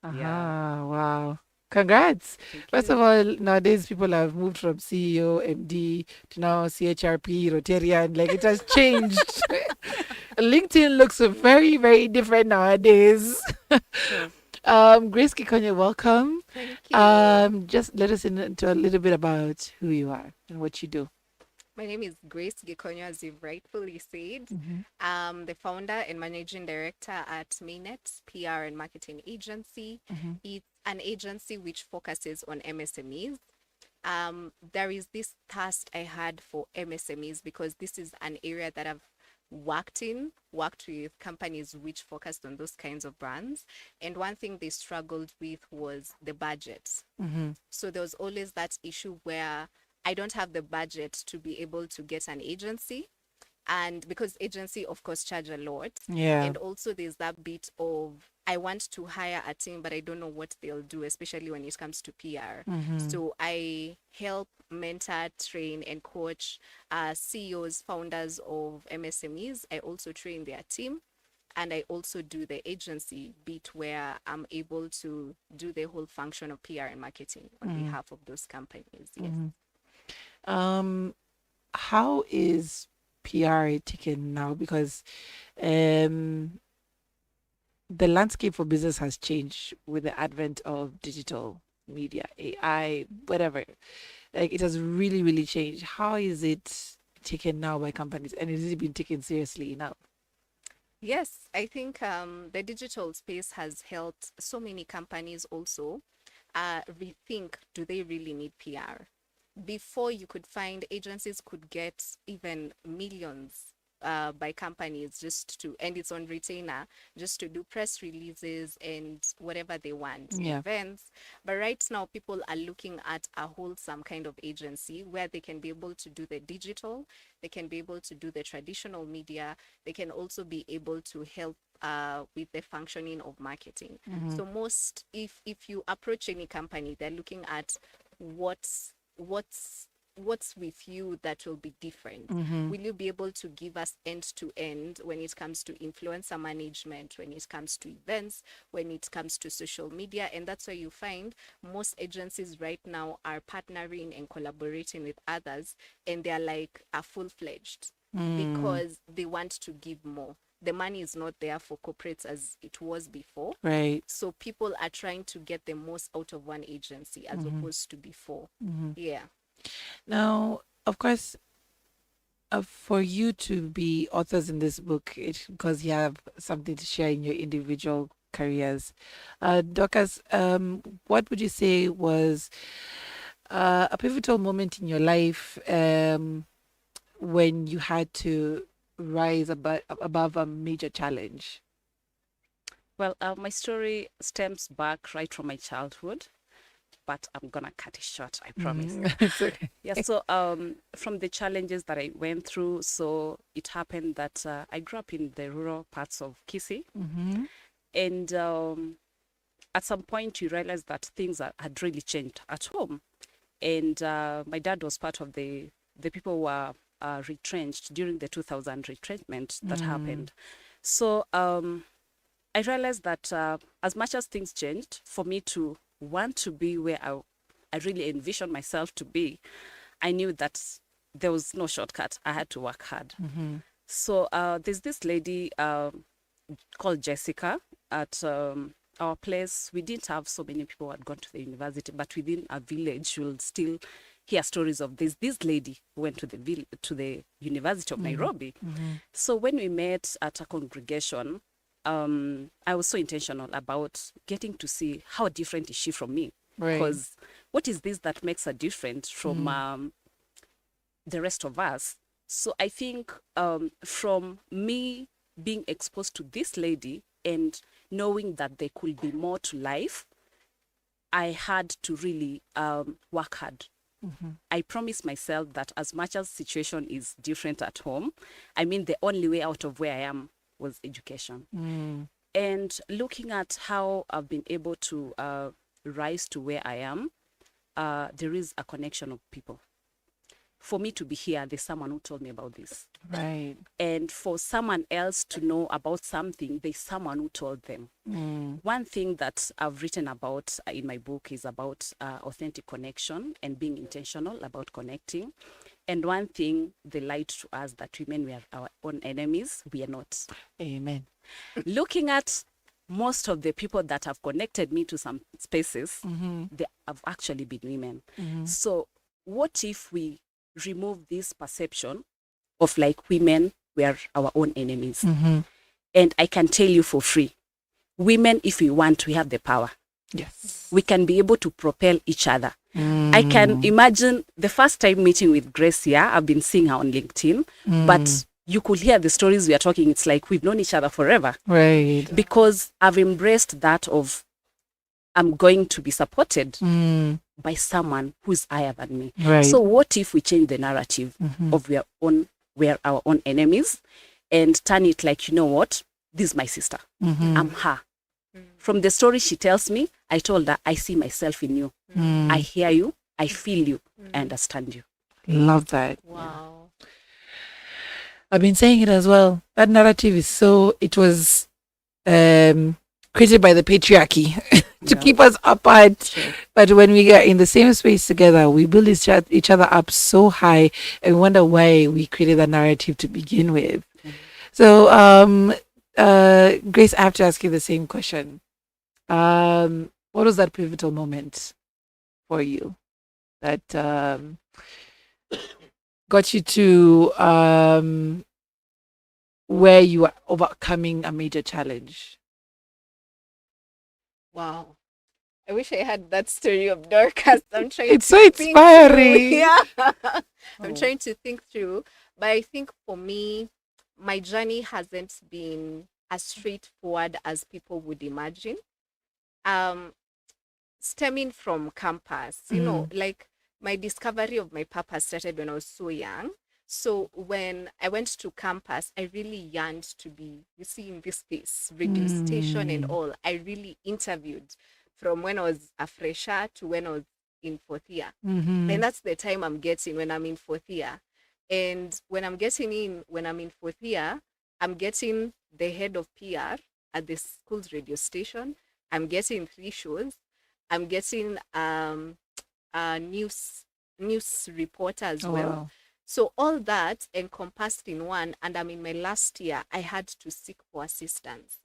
Aha, wow. Congrats. Thank First you. of all, nowadays people have moved from CEO, MD to now CHRP, Rotarian. Like, it has changed. LinkedIn looks very, very different nowadays. Sure. Grace Kikonye, welcome. Thank you. Just let us into a little bit about who you are and what you do. My name is Grace Gikonyo, as you've rightfully said. I'm the founder and managing director at Mainnet PR and Marketing Agency. It's an agency which focuses on MSMEs. There is this task I had for MSMEs because this is an area that I've worked with companies which focused on those kinds of brands. And one thing they struggled with was the budget. So there was always that issue where I don't have the budget to be able to get an agency. And because agency, of course, charge a lot. Yeah. And also there's that bit of, I want to hire a team, but I don't know what they'll do, especially when it comes to PR. So I help mentor, train, and coach CEOs, founders of MSMEs. I also train their team. And I also do the agency bit where I'm able to do the whole function of PR and marketing on behalf of those companies. Yes. How is PR taken now? Because the landscape for business has changed with the advent of digital media, AI, whatever. Like, it has really, really changed. How is it taken now by companies, and is it being taken seriously now? Yes, I think the digital space has helped so many companies also rethink, do they really need PR? Before, you could find agencies could get even millions by companies just to, and it's on retainer, just to do press releases and whatever they want, Yeah. events. But right now, people are looking at a wholesome kind of agency where they can be able to do the digital, they can be able to do the traditional media, they can also be able to help with the functioning of marketing. So most, if you approach any company, they're looking at what's with you that will be different. Will you be able to give us end to end when it comes to influencer management, when it comes to events, when it comes to social media? And that's why you find most agencies right now are partnering and collaborating with others, and they're like a full-fledged because they want to give more. The money is not there for corporates as it was before. Right. So people are trying to get the most out of one agency as opposed to before. Yeah. Now, of course, for you to be authors in this book, it's because you have something to share in your individual careers. Dorcas, what would you say was a pivotal moment in your life when you had to rise above a major challenge? Well, my story stems back right from my childhood, but I'm gonna cut it short, I promise. It's okay. Yeah, so from the challenges that I went through, so it happened that I grew up in the rural parts of Kisii, and at some point you realize that things had really changed at home, and my dad was part of the people who were retrenched during the 2000 retrenchment that happened. So I realized that as much as things changed, for me to want to be where I really envisioned myself to be, I knew that there was no shortcut. I had to work hard. So there's this lady called Jessica at our place. We didn't have so many people who had gone to the university, but within a village, you'll still hear stories of this lady who went to the University of Nairobi. So when we met at a congregation, I was so intentional about getting to see how different is she from me. Right. Because what is this that makes her different from the rest of us? So I think from me being exposed to this lady and knowing that there could be more to life, I had to really work hard. I promised myself that as much as situation is different at home, I mean, the only way out of where I am was education. And looking at how I've been able to rise to where I am, there is a connection of people. For me to be here, there's someone who told me about this. Right. And for someone else to know about something, there's someone who told them. One thing that I've written about in my book is about authentic connection and being intentional about connecting. And one thing they lied to us, that women were our own enemies. We are not. Amen. Looking at most of the people that have connected me to some spaces, they have actually been women. So what if we remove this perception of like women were our own enemies? And I can tell you for free, women, if we want, we have the power. Yes. We can be able to propel each other. I can imagine the first time meeting with Grace here, I've been seeing her on LinkedIn, but you could hear the stories we are talking. It's like we've known each other forever. Right. Because I've embraced that of I'm going to be supported by someone who's higher than me. Right. So what if we change the narrative of we are own were our own enemies, and turn it like, you know what, this is my sister. I'm her. From the story she tells me, I told her, I see myself in you. I hear you, I feel you, I understand you. Love that. Wow. I've been saying it as well. That narrative is so, it was created by the patriarchy to keep us apart. Sure. But when we get in the same space together, we build each other up so high and we wonder why we created that narrative to begin with. So, Grace, I have to ask you the same question. What was that pivotal moment for you that got you to where you are overcoming a major challenge? Wow. I wish I had that story of Dorcas. I'm trying It's to so think through. inspiring. Yeah. Oh. I'm trying to think through. But I think for me, my journey hasn't been as straightforward as people would imagine. Um, Stemming from campus, like my discovery of my purpose started when I was so young. So when I went to campus, I really yearned to be, you see, in this space, radio station and all. I really interviewed from when I was a fresher to when I was in fourth year. And that's the time I'm getting when I'm in fourth year. And when I'm in fourth year, I'm getting the head of PR at the school's radio station. I'm getting 3 shows. I'm getting a news reporter as Oh, well. wow. So all that encompassed in one, and I'm in my last year, I had to seek for assistance.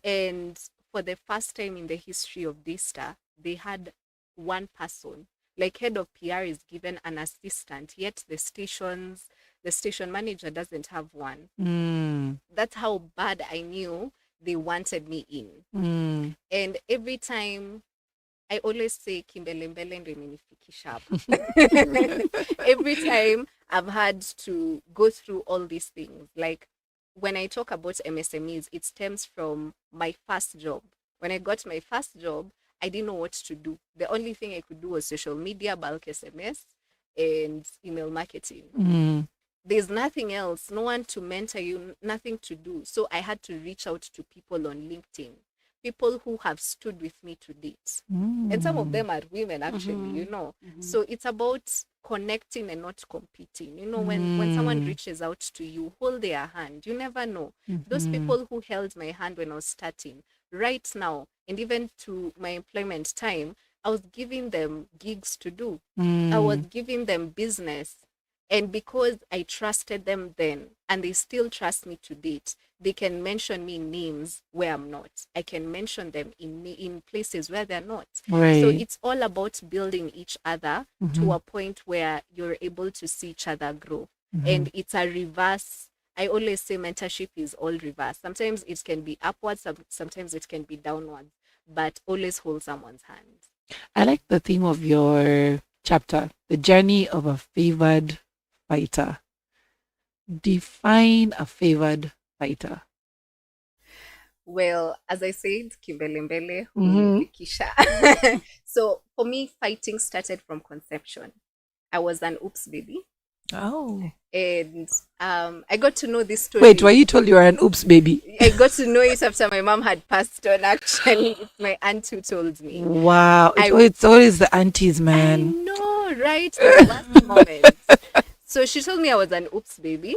And for the first time in the history of Dista, they had one person. Like head of PR is given an assistant, yet the station manager doesn't have one. That's how bad I knew they wanted me in. And every time I always say Kimbelembele ndo imenifikisha hapa. Every time I've had to go through all these things. Like when I talk about MSMEs, it stems from my first job. When I got my first job, I didn't know what to do. The only thing I could do was social media, bulk SMS, and email marketing. There's nothing else, no one to mentor you, nothing to do. So I had to reach out to people on LinkedIn, people who have stood with me to date. And some of them are women, actually. So it's about connecting and not competing. When someone reaches out to you, hold their hand. You never know. Those people who held my hand when I was starting, right now, and even to my employment time, I was giving them gigs to do. I was giving them business. And because I trusted them then, and they still trust me to date, they can mention me in names where I'm not. I can mention them in places where they're not. Right. So it's all about building each other to a point where you're able to see each other grow. And it's a reverse. I always say mentorship is all reverse. Sometimes it can be upwards, sometimes it can be downwards, but always hold someone's hand. I like the theme of your chapter, the journey of a favored fighter. Define a favored fighter. Well, as I said, Kimbelembele, Kisha. So for me, fighting started from conception. I was an oops baby. Oh. And I got to know this story. Wait, were you told you were an oops baby? I got to know it after my mom had passed on, actually. It's my aunt who told me. Wow. It's always the aunties, man. I know, right? The last moment. So she told me I was an oops baby.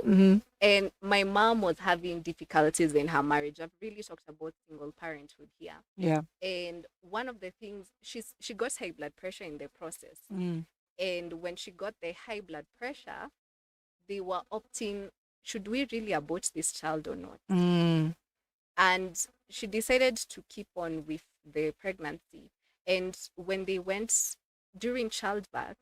And my mom was having difficulties in her marriage. I've really talked about single parenthood here. Yeah. And one of the things, she got high blood pressure in the process. And when she got the high blood pressure, they were opting, should we really abort this child or not? And she decided to keep on with the pregnancy. And when they went during childbirth,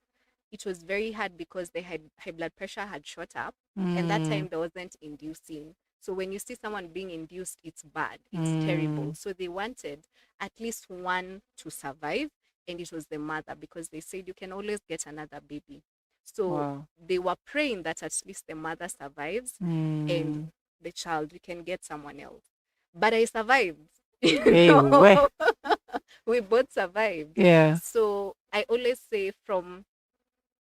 it was very hard because the high blood pressure had shot up. And that time there wasn't inducing. So when you see someone being induced, it's bad. It's terrible. So they wanted at least one to survive. And it was the mother, because they said you can always get another baby. So they were praying that at least the mother survives and the child, we can get someone else. But I survived. Hey, weh. We both survived. Yeah. So I always say from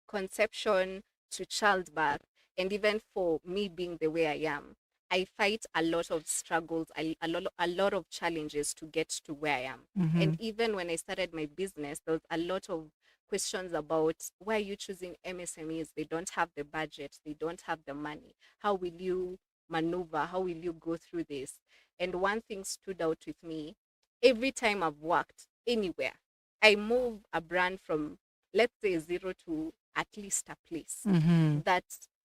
conception to childbirth, And even for me being the way I am, I fight a lot of struggles, a lot of challenges to get to where I am. And even when I started my business, there was a lot of questions about why are you choosing MSMEs? They don't have the budget, they don't have the money. How will you maneuver? How will you go through this? And one thing stood out with me. Every time I've worked anywhere, I move a brand from, let's say, zero to at least a place that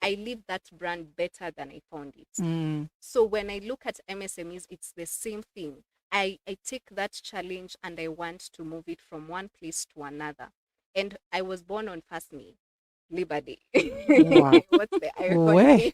I leave that brand better than I found it. So when I look at MSMEs, it's the same thing. I take that challenge and I want to move it from one place to another. And I was born on First May, Labor Day. Wow. What's the Way. irony?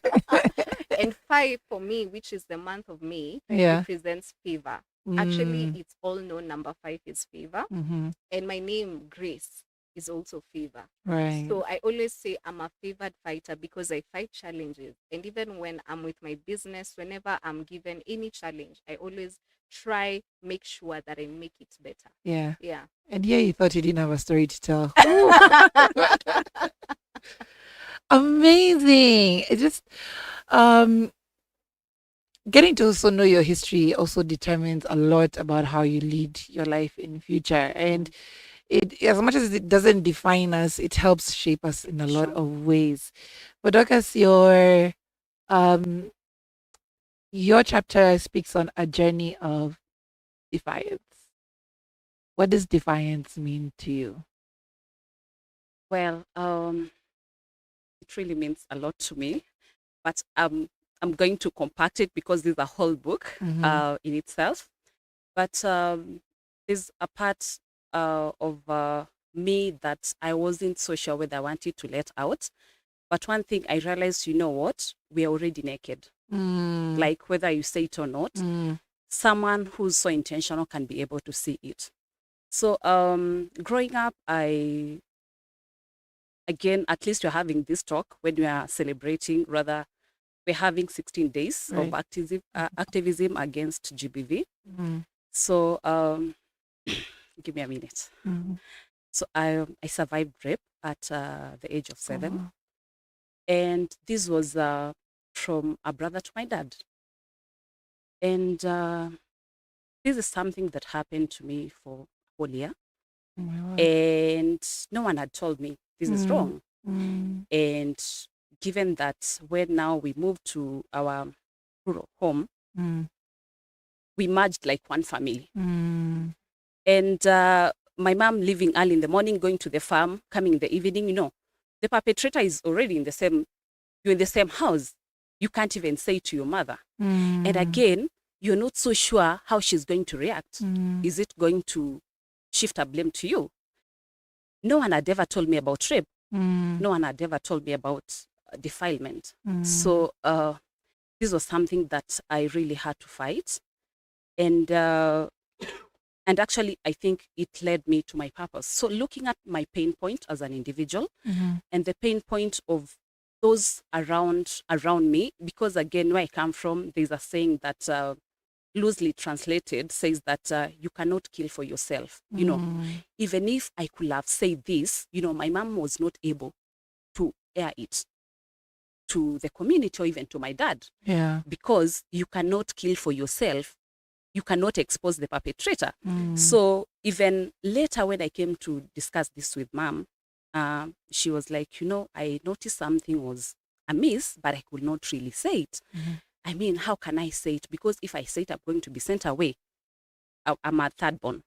And 5 for me, which is the month of May, Yeah. represents favor. Actually, it's all known number 5 is favor. And my name, Grace, is also favor. Right. So I always say I'm a favored fighter because I fight challenges. And even when I'm with my business, whenever I'm given any challenge, I always try make sure that I make it better. Yeah. Yeah. And yeah, you thought you didn't have a story to tell. Amazing. It just getting to also know your history also determines a lot about how you lead your life in future. And it, as much as it doesn't define us, it helps shape us in a lot of ways. But Dorcas, your chapter speaks on a journey of defiance. What does defiance mean to you? Well, it really means a lot to me, but I'm going to compact it because this is a whole book in itself. But there's a part of me that I wasn't so sure whether I wanted to let out. But one thing I realized, you know what? We are already naked. Like whether you say it or not, someone who's so intentional can be able to see it. So growing up, again, at least you're having this talk when we are celebrating, rather, we're having 16 days of activism against GBV. So give me a minute. So I survived rape at the age of 7. And this was from a brother to my dad. And this is something that happened to me for a whole year. And no one had told me this is wrong. And given that when now we moved to our rural home, we merged like one family. And my mom leaving early in the morning, going to the farm, coming in the evening, the perpetrator is already in the same, you're in the same house. You can't even say to your mother. And again, you're not so sure how she's going to react. Is it going to shift a blame to you? No one had ever told me about rape. No one had ever told me about defilement. So this was something that I really had to fight. And actually, I think it led me to my purpose. So looking at my pain point as an individual and the pain point of those around me, because again, where I come from, there's a saying that loosely translated says that you cannot kill for yourself. Even if I could have said this, my mom was not able to air it to the community or even to my dad. Yeah. Because you cannot kill for yourself. You cannot expose the perpetrator. So even later when I came to discuss this with mom, she was like, I noticed something was amiss, but I could not really say it. I mean, how can I say it? Because if I say it, I'm going to be sent away. I'm a third born.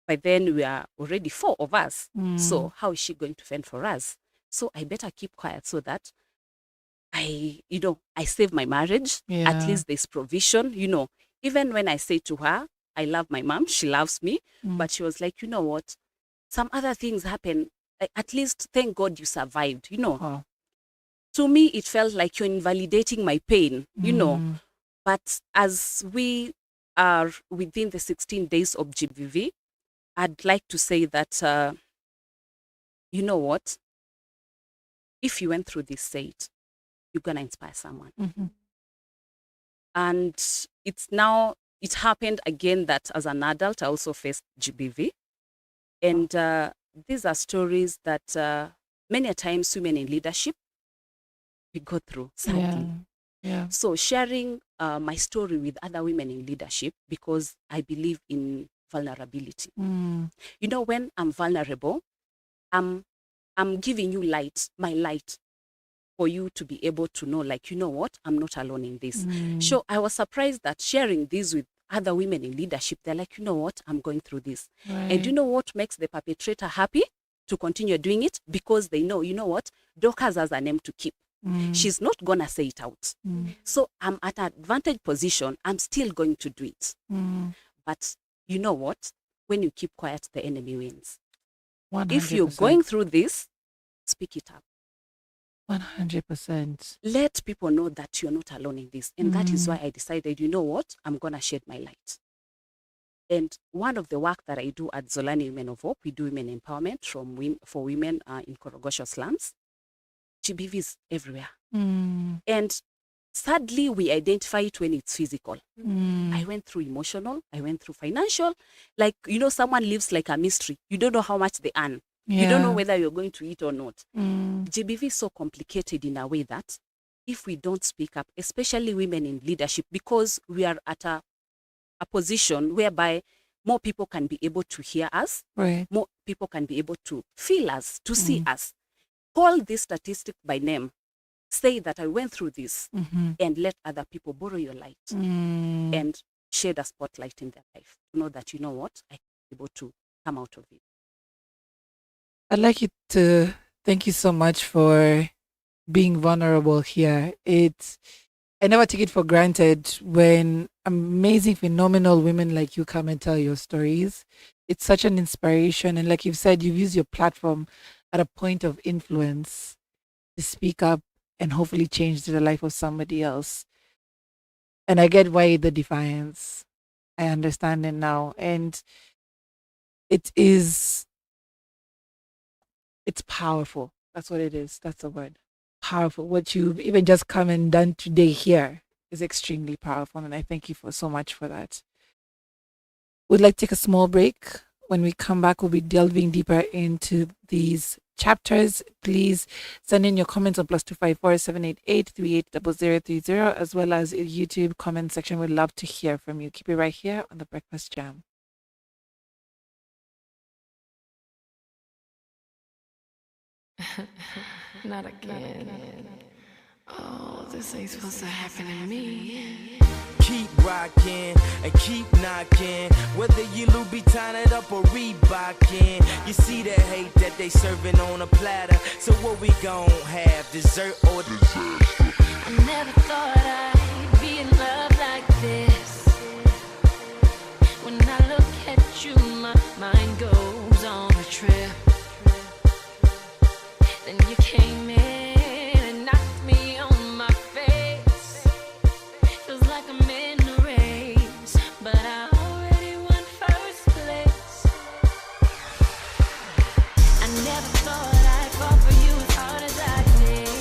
By then we are already 4 of us. So how is she going to fend for us? So I better keep quiet so that I save my marriage. Yeah. At least there's provision, Even when I say to her, I love my mom, she loves me, but she was like, you know what? Some other things happen. At least thank God you survived, To me, it felt like you're invalidating my pain, But as we are within the 16 days of GBV, I'd like to say that, you know what? If you went through this, say it. You're going to inspire someone. And it happened again that as an adult, I also faced GBV. And these are stories that many a times women in leadership, we go through, sadly. Yeah. So sharing my story with other women in leadership, because I believe in vulnerability. You know, when I'm vulnerable, I'm giving you light, my light, for you to be able to know, like, you know what, I'm not alone in this. So I was surprised that sharing this with other women in leadership, they're like, you know what, I'm going through this. And you know what makes the perpetrator happy to continue doing it? Because they know, you know what, Dorcas has a name to keep. She's not going to say it out. So I'm at an advantage position. I'm still going to do it. But you know what? When you keep quiet, the enemy wins. 100%. If you're going through this, speak it up. 100%. Let people know that you're not alone in this. And that is why I decided, you know what? I'm going to shed my light. And one of the work that I do at Zolani Women of Hope, we do women empowerment for women in Korogosho slums. GBV is everywhere. And sadly, we identify it when it's physical. I went through emotional, I went through financial. Like, you know, someone lives like a mystery. You don't know how much they earn. You don't know whether you're going to eat or not. GBV is so complicated in a way that if we don't speak up, especially women in leadership, because we are at a position whereby more people can be able to hear us, more people can be able to feel us, to see us. Call this statistic by name. Say that I went through this, and let other people borrow your light and shed a spotlight in their life. To know that, you know what, I can be able to come out of it. I'd like you to thank you so much for being vulnerable here. I never take it for granted when amazing, phenomenal women like you come and tell your stories. It's such an inspiration. And like you've said, you've used your platform at a point of influence to speak up and hopefully change the life of somebody else. And I get why the defiance. I understand it now. And it's powerful. That's what it is. That's the word. Powerful. What you've even just come and done today here is extremely powerful. And I thank you so much for that. We'd like to take a small break. When we come back, we'll be delving deeper into these chapters. Please send in your comments on +254 788 380030, as well as in YouTube comment section. We'd love to hear from you. Keep it right here on the Breakfast Jam. Not again. Oh, this ain't supposed to happen to me. Keep rocking and keep knocking. Whether you Louboutin it up or Reebokin, you see the hate that they serving on a platter. So what we gon' have, dessert or disaster? I never thought I'd be in love like this. When I look at you, my mind goes on a trip. Then you came in and knocked me on my face. Feels like I'm in a race, but I already won first place. I never thought I'd fall for you as hard as I did.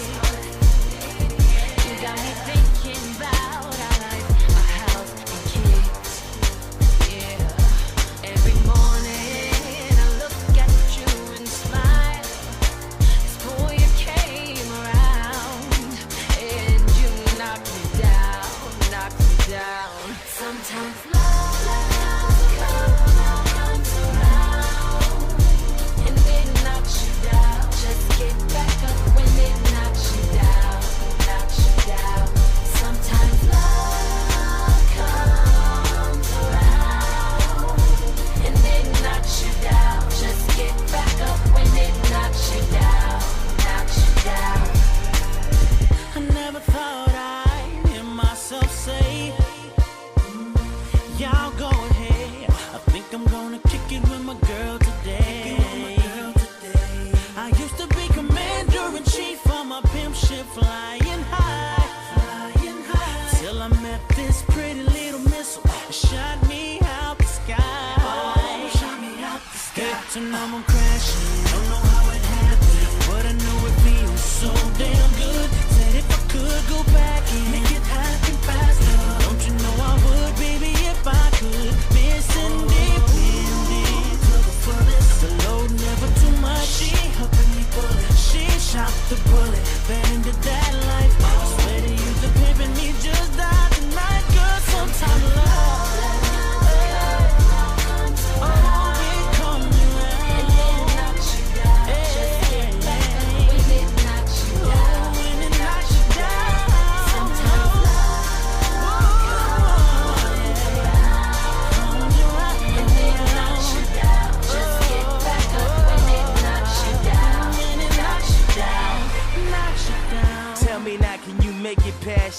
You got me thinking about our life, our house and kids. Yeah, every morning I look at you and smile. Boy, you came around and you knocked me down. Sometimes love comes around and it knocks you down. Just get back up when it knocks you down. Sometimes love comes around and it knocks you down. Just get back up when it knocks you down. I never thought I'd hear myself say, y'all go ahead. I think I'm gonna kick it with my girl today. I used to be commander-in-chief on my pimp ship, flying high. Till I met this pretty little missile that shot me out the sky. Got to know I'm crashing, don't know how it happened, but I know it feels so damn good. Said if I could go back and make it happen faster, don't you know I would, baby, if I could. Miss independent to the fullest, the load never too much. She helping me pull it, she shot the bullet, fell into that life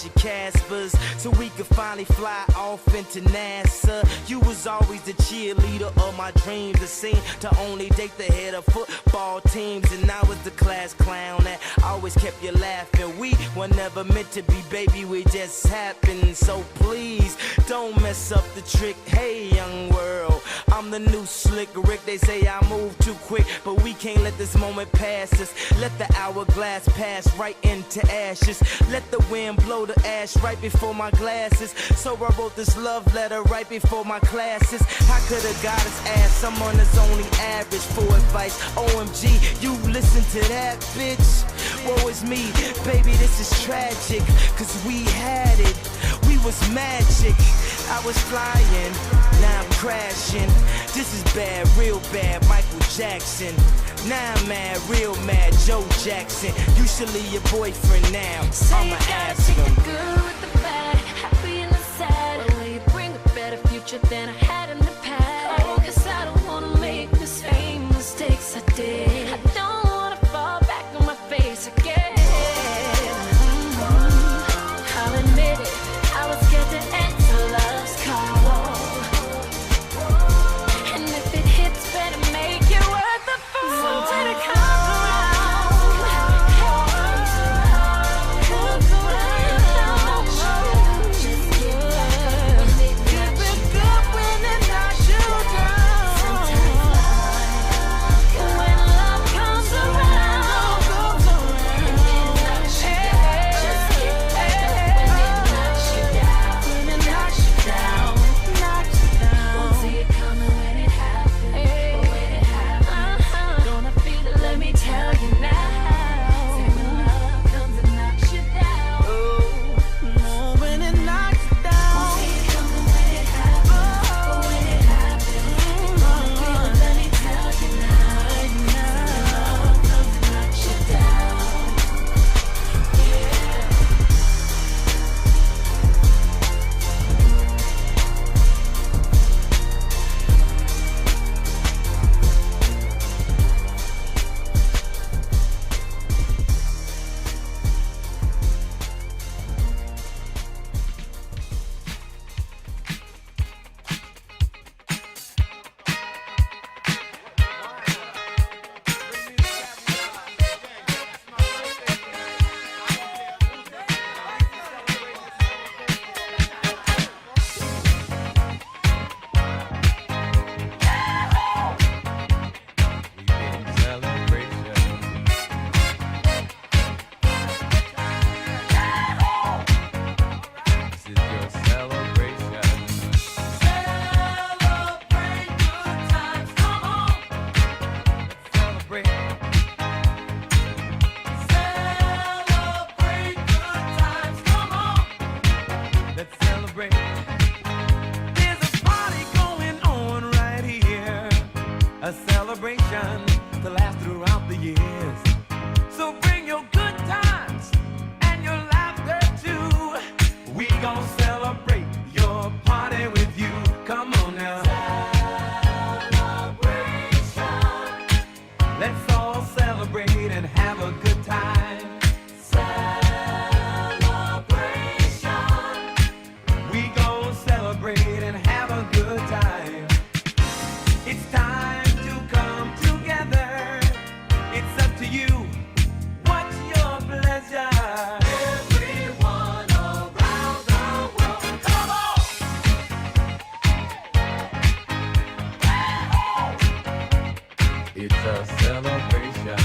your Caspers so we could finally fly off into NASA. You was always the cheerleader of my dreams, the scene to only date the head of football teams. And I was the class clown that always kept you laughing. We were never meant to be, baby, we just happened. So please, don't mess up the trick. Hey, young world, I'm the new slick Rick. They say I move too quick, but we can't let this moment pass us. Let the hourglass pass right into ashes. Let the wind blow the ash right before my glasses. So I wrote this love letter right before my classes. I could've got his ass, someone that's only average for advice. OMG, you listen to that, bitch. Woe is me, baby, this is tragic. Cause we had it, we was magic. I was flying, now I'm crashing. This is bad, real bad, Michael Jackson. Now I'm mad, real mad, Joe Jackson. You should leave your boyfriend now. Say I'ma you gotta ask take him. the good with the bad, happy and the sad. But will you bring a better future than I had in the past? Oh, 'cause I don't wanna make the same mistakes I did. I don't wanna fall back on my face again. I'll admit it, I was scared to answer love's call. And if it hits, better make it worth the fool. Sometime it comes around. Comes around. Just get back up when it knocks you down. When it knocks you down. Sometimes when love comes around, and it knocks you down. Just get back up when it knocks you down. When it knocks you down, knocks you down. Won't see it coming when it happens, but when it happens, gonna feel it. Let me tell you now. Say when love comes and knocks you down. No, when it knocks you down. Won't see it coming when it happens, but when it happens, gonna feel it. Let me tell you now. Say when love comes and knocks you down. Yeah. Let's celebrate. There's a party going on right here. A celebration to last throughout the years. So bring your good times and your laughter too. We gon' celebrate your party with you. Come on now. Celebration. Let's all celebrate and have a good time. We gon' celebrate and have a good time. It's time to come together. It's up to you. What's your pleasure? Everyone around the world, come on! It's a celebration.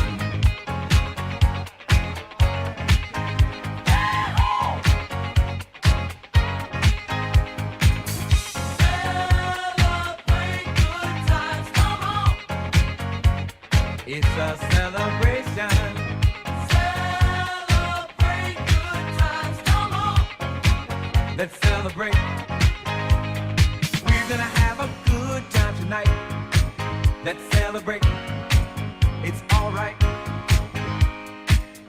It's a celebration. Celebrate good times, come on. Let's celebrate. We're gonna have a good time tonight. Let's celebrate. It's alright.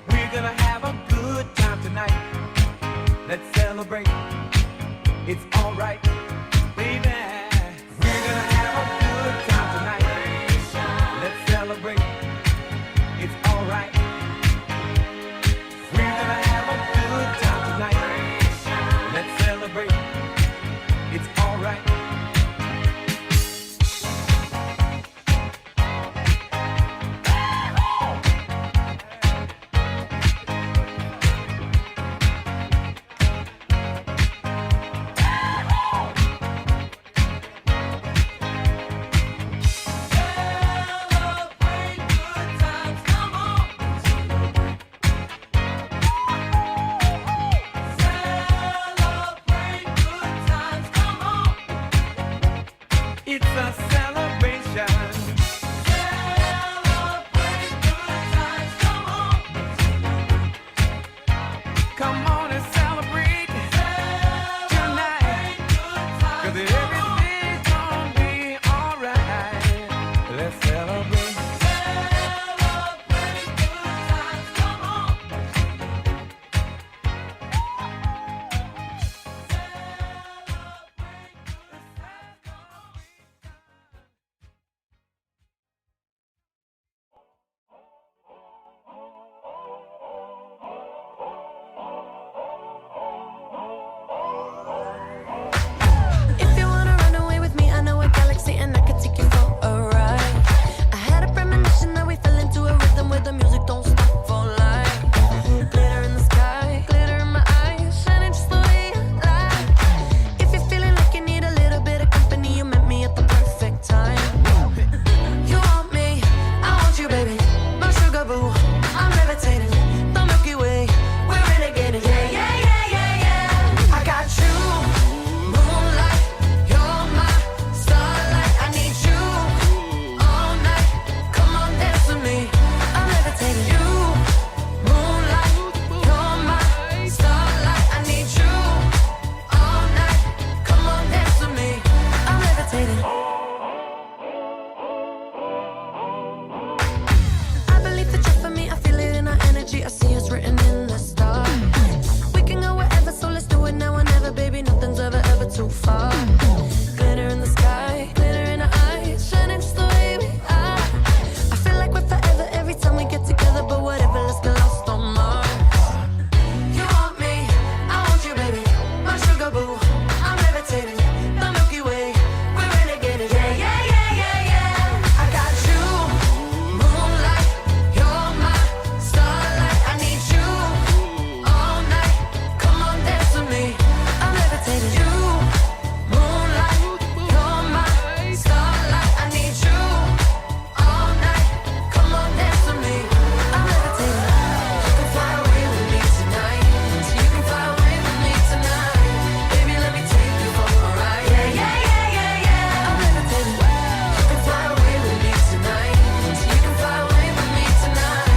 We're gonna have a good time tonight. Let's celebrate. It's alright, baby. We're gonna have a good time tonight. Let's celebrate. It's alright. We're gonna have a good time tonight. celebration. Come on and celebrate tonight, 'cause everything's gonna be alright. Let's celebrate. If you wanna run away with me, I know a galaxy and I can take you for a ride. I had a premonition that we fell into a rhythm where the music don't stop for life. Glitter in the sky, glitter in my eyes, shining just the way you like. If you're feeling like you need a little bit of company, you met me at the perfect time. You want me, I want you, baby. My sugar boo, I'm levitating. The Milky Way, we're renegading. Yeah, yeah, yeah, yeah, yeah. I got you. Moonlight, you're my starlight. I need you all night. Come on, dance with me. I'm levitating. You, moonlight, you're my starlight. I need you all night. Come on, dance with me. I'm levitating. I believe that you're for me. I feel it in our energy. I see us written in the stars. We can go wherever, so let's do it now or never, baby. Nothing's ever too far. Glitter in the sky, glitter in our eyes, shining just the way we are. I feel like we're forever every time we get together, but whatever, let's get lost on Mars. You want me, I want you, baby. My sugar boo, I'm levitating. The Milky Way, we're renegading. Yeah, yeah, yeah, yeah, yeah. I got you, moonlight, you're my starlight. I need you all night. Come on, dance with me. I'm levitating. You, moonlight, you're my starlight. I need you all night. Come on, dance with me. I'm levitating. You can fly away with me tonight. You can fly away with me tonight. Baby, let me take you for a ride. Yeah, yeah, yeah, yeah, yeah. I'm levitating. You can fly away with me tonight. You can fly away with me tonight.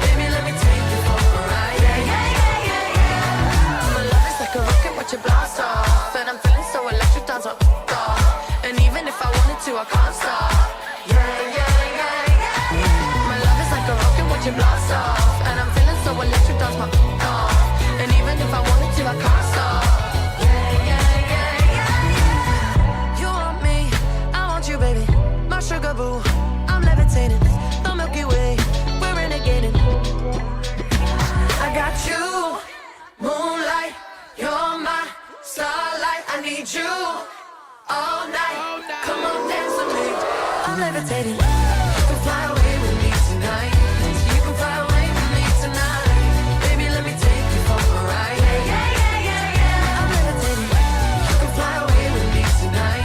Baby, let me take you for a ride. Yeah, yeah, yeah, yeah, yeah. My love is like a rocket, watch it blast off. And I'm feeling so electric, dance on off. And even if I wanted to, I can't stop. Yeah, yeah, yeah, yeah. My love is like a rocket, watch it blast off. And I'm feeling so electric, dance my off. And even if I wanted to, I can't stop. Yeah, yeah, yeah, yeah. You want me, I want you, baby. My sugar boo, I'm levitating. The Milky Way, we're renegading. I got you, moonlight, you're my starlight. I need you all night. Come on, dance with me. I'm levitating. You can fly away with me tonight. You can fly away with me tonight. Baby, let me take you for a ride. Yeah, yeah, yeah, yeah, yeah. I'm levitating. You can fly away with me tonight.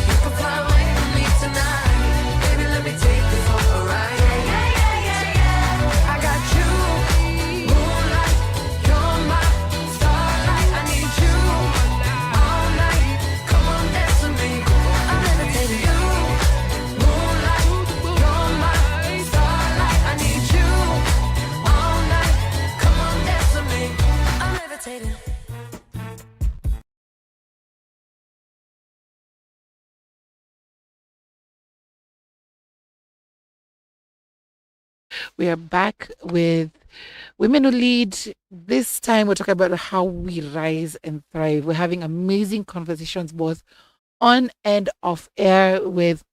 You can fly away with me tonight. Baby, let me take you for a ride. Yeah, yeah, yeah, yeah, yeah. I got you, moonlight, you're my starlight. I need you all night. Come on, dance with me. I'm levitating. You, moonlight, you're my starlight. I need you all night. Come on, dance with me. I'm levitating. We are back with Women Who Lead. This time we're talking about how we rise and thrive. We're having amazing conversations both on and off air with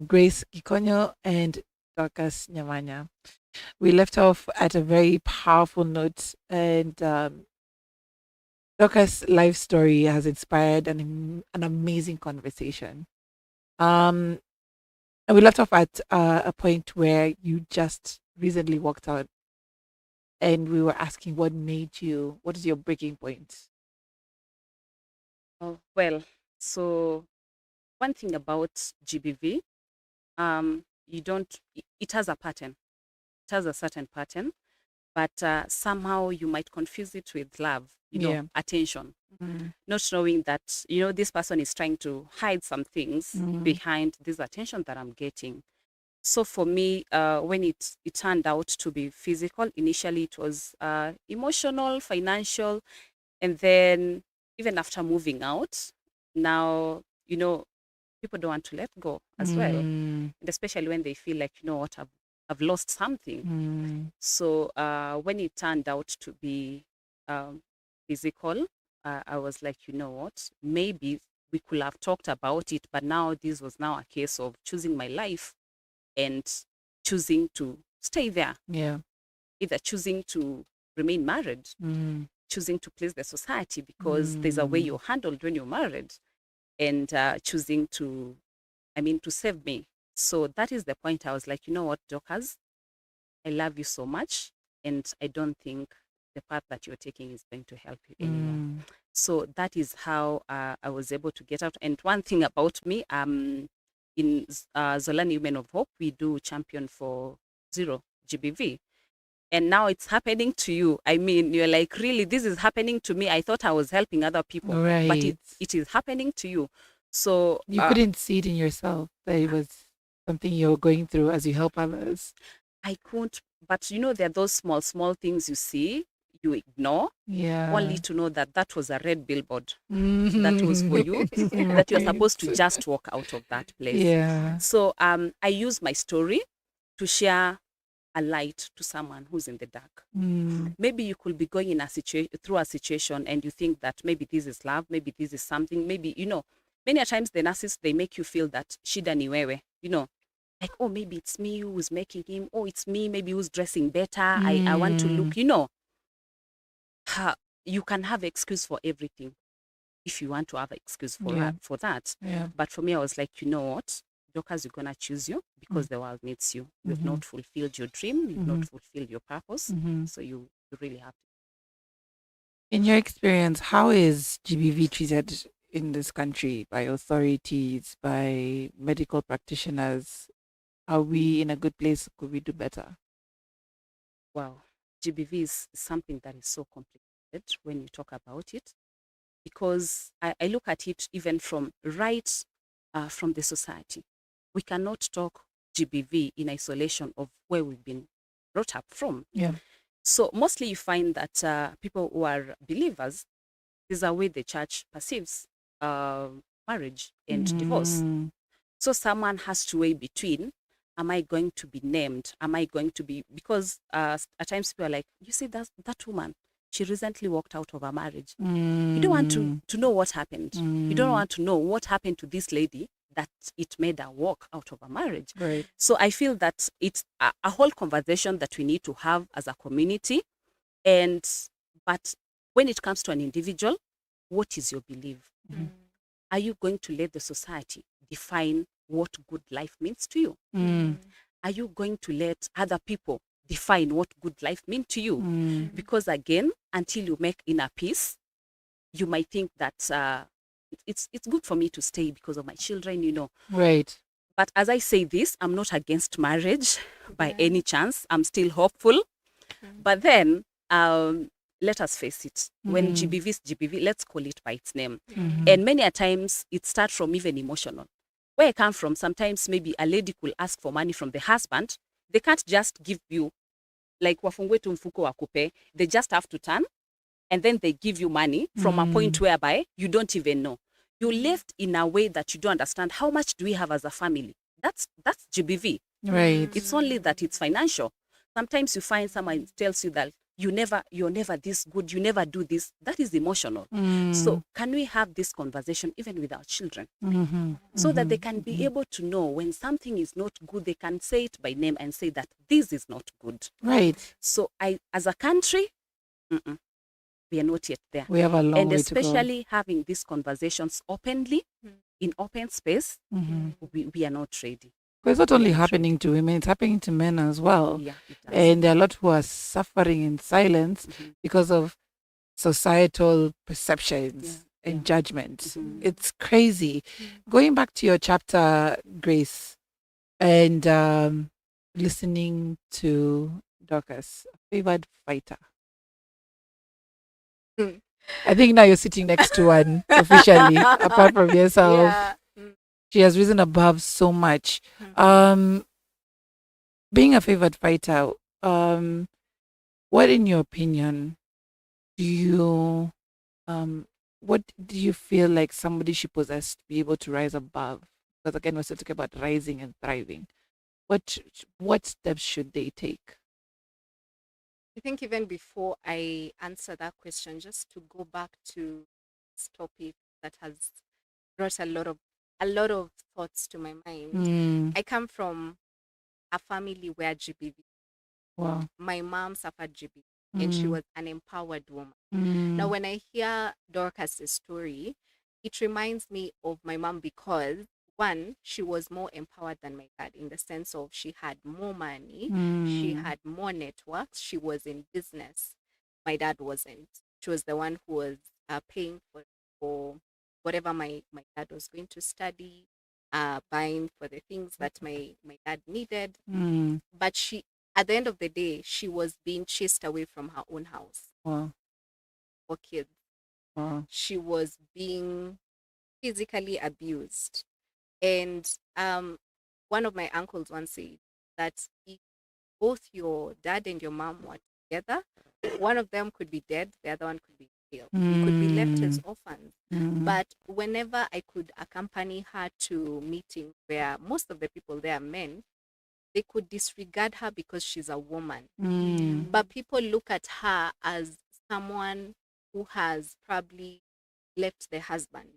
Grace Gikonyo and Dorcas Nyamanya. We left off at a very powerful note, and Dorcas' life story has inspired an amazing conversation. And we left off at a point where you just recently walked out, and we were asking what what is your breaking point? Oh, well, so one thing about GBV, you don't, it has a pattern. It has a certain pattern, but somehow you might confuse it with love. Yeah. attention, Mm. not knowing that, this person is trying to hide some things behind this attention that I'm getting. So for me, when it turned out to be physical, initially it was emotional, financial, and then even after moving out, now, people don't want to let go as well. Mm. And especially when they feel like, what, I've lost something. Mm. So when it turned out to be physical, I was like, what, maybe we could have talked about it, but now this was now a case of choosing my life and choosing to stay there, Yeah. either choosing to remain married, Mm. choosing to please the society because there's a way you're handled when you're married, and choosing to, to save me. So that is the point. I was like, you know what, Dorcas, I love you so much, and I don't think the path that you're taking is going to help you anymore. Mm. So that is how I was able to get out. And one thing about me, in Zolani Women of Hope, we do champion for zero GBV. And now it's happening to you. I mean, you're like, really, this is happening to me. I thought I was helping other people, but Right. it is happening to you. So You couldn't see it in yourself that it was something you're going through as you help others. I couldn't, but there are those small, small things you see, you ignore, Yeah. only to know that that was a red billboard that was for you, that you're supposed to just walk out of that place. Yeah. So I use my story to share a light to someone who's in the dark. Mm. Maybe you could be going in through a situation and you think that maybe this is love, maybe this is something, maybe, many a times the narcissists, they make you feel that shida ni wewe, like, oh, maybe it's me who's making him, oh, it's me, maybe who's dressing better, I want to look, you can have excuse for everything if you want to have excuse for, Yeah. for that. Yeah. But for me, I was like, you know what? Dorcas, you're going to choose you because the world needs you. You've not fulfilled your dream. You've not fulfilled your purpose. So you really have to. In your experience, how is GBV treated in this country by authorities, by medical practitioners? Are we in a good place? Could we do better? Wow. GBV is something that is so complicated when you talk about it, because I look at it even from from the society. We cannot talk GBV in isolation of where we've been brought up from. Yeah. So mostly you find that people who are believers, this is a way the church perceives marriage and divorce. Mm. So someone has to weigh between, am I going to be named? Am I going to be, because at times people are like, you see, that woman, she recently walked out of her marriage. You don't want to know what happened. You don't want to know what happened to this lady that it made her walk out of her marriage. Right. So I feel that it's a whole conversation that we need to have as a community. But when it comes to an individual, what is your belief? Are you going to let the society define what good life means to you? Are you going to let other people define what good life means to you? Because again, until you make inner peace, you might think that it's good for me to stay because of my children. Right. But as I say this, I'm not against marriage by any chance. I'm still hopeful. But then, let us face it. When GBV is GBV, let's call it by its name. And many a times, it starts from even emotional. Where I come from, sometimes maybe a lady could ask for money from the husband. They can't just give you, like wafungwe tu mfuko wakupe. They just have to turn, and then they give you money from a point whereby you don't even know. You're left in a way that you don't understand. How much do we have as a family? That's GBV. Right. It's only that it's financial. Sometimes you find someone tells you that you're never this good, you never do this. That is emotional. So can we have this conversation even with our children? So that they can be able to know when something is not good, they can say it by name and say that this is not good. Right. So as a country, we are not yet there. We have a long And way to go. especially having these conversations openly, in open space, we are not ready. But it's not only happening to women, it's happening to men as well. Yeah, it does. And there are a lot who are suffering in silence because of societal perceptions and judgment. It's crazy. Going back to your chapter, Grace, and listening to Dorcas, favored fighter. I think now you're sitting next to one officially, apart from yourself. Yeah. She has risen above so much. Um, being a favored fighter, um, what in your opinion do you what do you feel like somebody should possess to be able to rise above? Because again, we're still talking about rising and thriving. What steps should they take? I think even before I answer that question, just to go back to this topic that has brought a lot of thoughts to my mind. Mm, I come from a family where GBV. wow. My mom suffered GBV and she Mm, was an empowered woman. Now, mm, when I hear Dorcas's story, it reminds me of my mom because one, she was more empowered than my dad in the sense of she had more money, she mm, had more networks, she was in business. My dad wasn't. She was the one who was paying for whatever my dad was going to study, buying for the things that my dad needed. mm, But at the end of the day, she was being chased away from her own house wow. for kids. Wow. She was being physically abused. And one of my uncles once said that if both your dad and your mom were together, one of them could be dead, the other one could be killed. We could be left as Mm, orphans. mm, But whenever I could accompany her to meetings where most of the people there are men, they could disregard her because she's a woman. mm, But people look at her as someone who has probably left the husband.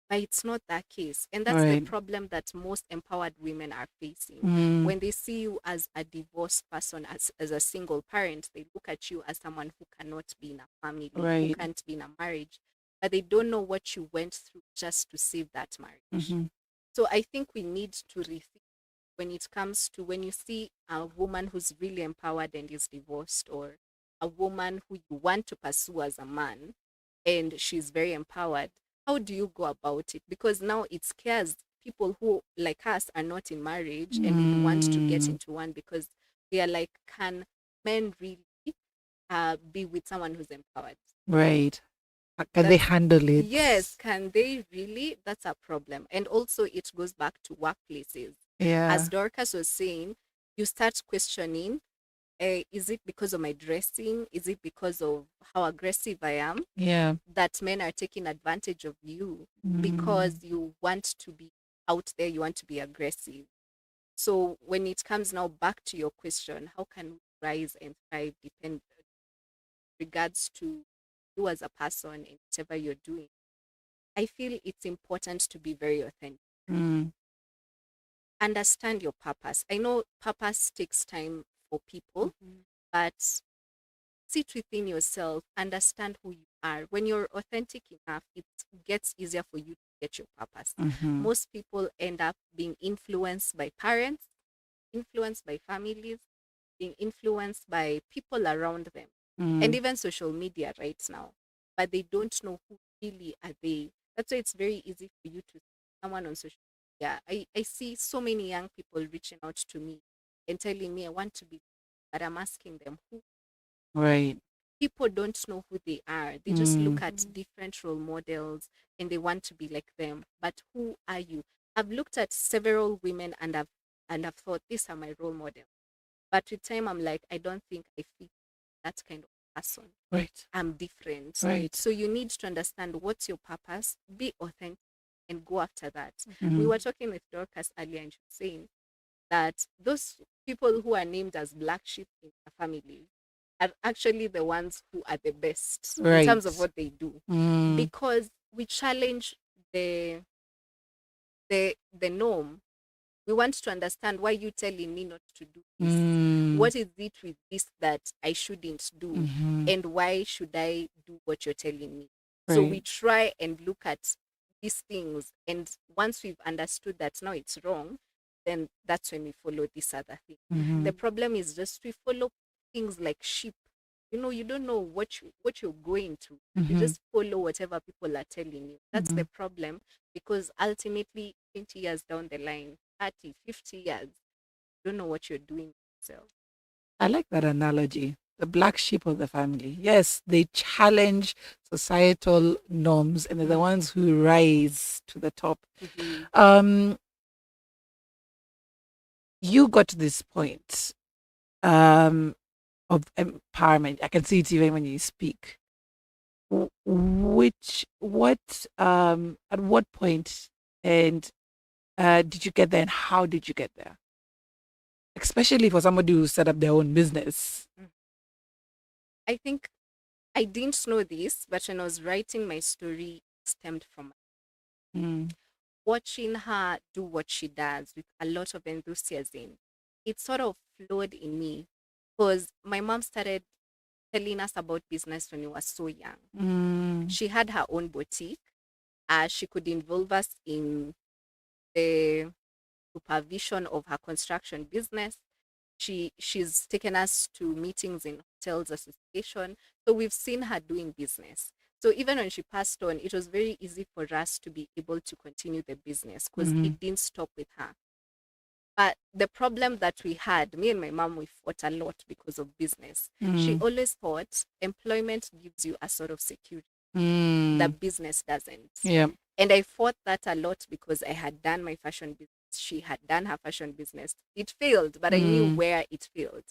But it's not that case. And that's the right. problem that most empowered women are facing. Mm, When they see you as a divorced person, as a single parent, they look at you as someone who cannot be in a family, who right. can't be in a marriage, but they don't know what you went through just to save that marriage. Mm-hmm. So I think we need to rethink when it comes to when you see a woman who's really empowered and is divorced, or a woman who you want to pursue as a man and she's very empowered, how do you go about it? Because now it scares people who like us are not in marriage and we want to get Mm, into one because they are like, can men really be with someone who's empowered? right. Can they That's handle it? Yes, can they really? That's a problem. And also it goes back to workplaces. Yeah. As Dorcas was saying, you start questioning, is it because of my dressing? Is it because of how aggressive I am Yeah. that men are taking advantage of you Mm, because you want to be out there, you want to be aggressive? So when it comes now back to your question, how can we rise and thrive depend regards to you as a person and whatever you're doing? I feel it's important to be very authentic. mm, Understand your purpose. I know purpose takes time for people, but sit within yourself, understand who you are. When you're authentic enough, it gets easier for you to get your purpose. mm-hmm. Most people end up being influenced by parents, influenced by families, being influenced by people around them, and Mm, even social media right now. But they don't know who really are they. That's why it's very easy for you to see someone on social media. I see so many young people reaching out to me and telling me I want to be, but I'm asking them who. right. People don't know who they are. They just look Mm, at different role models and they want to be like them. But who are you? I've looked at several women and I've thought these are my role models. But with time, I'm like, I don't think I fit that kind of person. right. I'm different. Right. So you need to understand what's your purpose, be authentic, and go after that. We Mm, were talking with Dorcas earlier, and she was saying that those people who are named as black sheep in a family are actually the ones who are the best in terms of right. what they do, Mm, because we challenge the the norm. We want to understand why you telling me not to do this. mm, What is it with this that I shouldn't do? mm-hmm. And why should I do what you're telling me? So we Right. try and look at these things. And once we've understood that now it's wrong, then that's when we follow this other thing. Mm-hmm. The problem is just we follow things like sheep. You don't know what you're going to. You Mm-hmm. just follow whatever people are telling you. That's Mm-hmm. the problem, because ultimately 20 years down the line, 30, 50 years, you don't know what you're doing yourself. I like that analogy. the black sheep of the family. Yes, they challenge societal norms and they're the ones who rise to the top. Um, you got to this point of empowerment. I can see it even when you speak. At what point and did you get there and how did you get there? Especially for somebody who set up their own business. I think I didn't know this, but when I was writing my story, stemmed from Mm. watching her do what she does with a lot of enthusiasm. It sort of flowed in me because my mom started telling us about business when we were so young. Mm. She had her own boutique. She could involve us in the supervision of her construction business. She's taken us to meetings in hotels association. So we've seen her doing business. So even when she passed on, it was very easy for us to be able to continue the business because it didn't stop with her. But the problem that we had, me and my mom, we fought a lot because of business. She always thought employment gives you a sort of security that business doesn't. Yeah. And I fought that a lot because I had done my fashion business. She had done her fashion business. It failed, but I knew where it failed.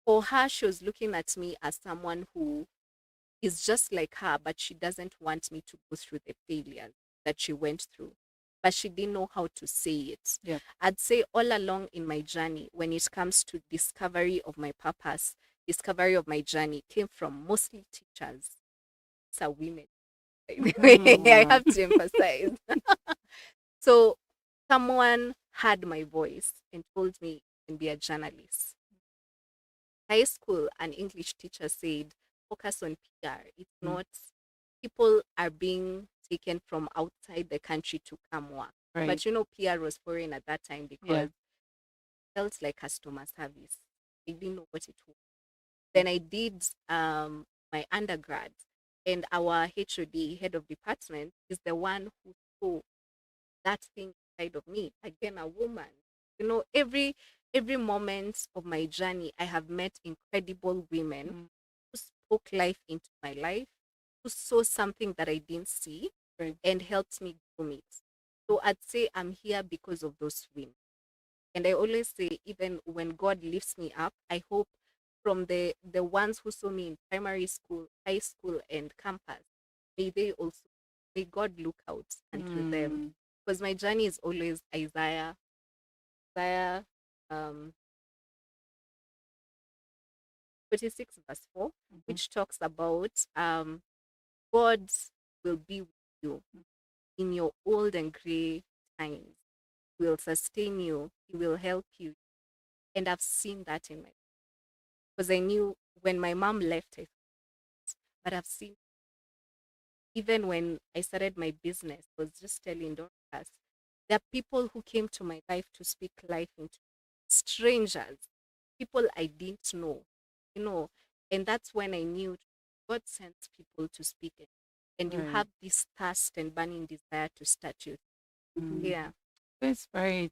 For her, she was looking at me as someone who is just like her, but she doesn't want me to go through the failures that she went through. But she didn't know how to say it. Yeah. I'd say all along in my journey, when it comes to discovery of my purpose, discovery of my journey came from mostly teachers. These are women. I have to emphasize. So someone heard my voice and told me you can be a journalist. High school, an English teacher said, focus on PR. It's not, people are being taken from outside the country to come work. Right. But PR was foreign at that time because it felt like customer service. I didn't know what it was. Then I did my undergrad, and our HOD, head of department, is the one who saw that thing inside of me. Again, a woman. Every moment of my journey, I have met incredible women who spoke life into my life, who saw something that I didn't see and helped me groom it. So I'd say I'm here because of those women. And I always say, even when God lifts me up, I hope from the ones who saw me in primary school, high school, and campus, may God look out unto them. Because my journey is always Isaiah 46 verse 4, which talks about God will be with you in your old and gray times. He will sustain you. He will help you. And I've seen that in my, because I knew when my mom left, but I've seen even when I started my business, I was just telling Dorcas, there are people who came to my life to speak life into strangers, people I didn't know, and that's when I knew God sends people to speak it, and you have this thirst and burning desire to start you. Yeah. It's very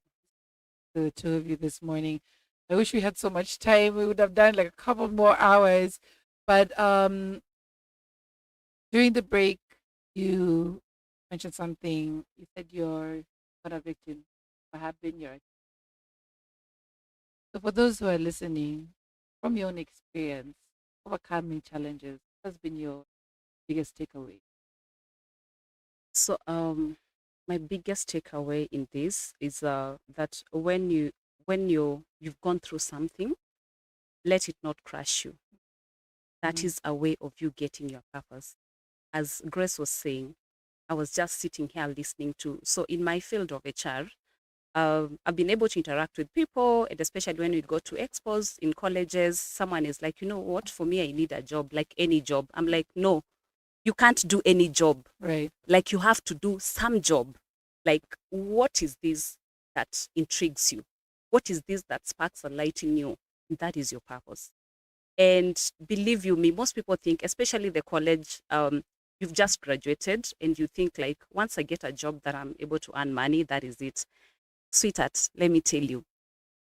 the two of you this morning. I wish we had so much time. We would have done like a couple more hours. But during the break, you mentioned something. You said you're not a victim, or have been your. So for those who are listening, from your own experience, overcoming challenges, what has been your biggest takeaway? So my biggest takeaway in this is that you've gone through something, let it not crush you. That is a way of you getting your purpose. As Grace was saying, I was just sitting here listening to. So in my field of HR, I've been able to interact with people, and especially when we go to expos in colleges, someone is like, you know what, for me, I need a job, like any job. I'm like, no, you can't do any job. Right. Like you have to do some job. Like, what is this that intrigues you? What is this that sparks a light in you? That is your purpose. And believe you me, most people think, especially the college, you've just graduated and you think like, once I get a job that I'm able to earn money, that is it. Sweetheart, let me tell you,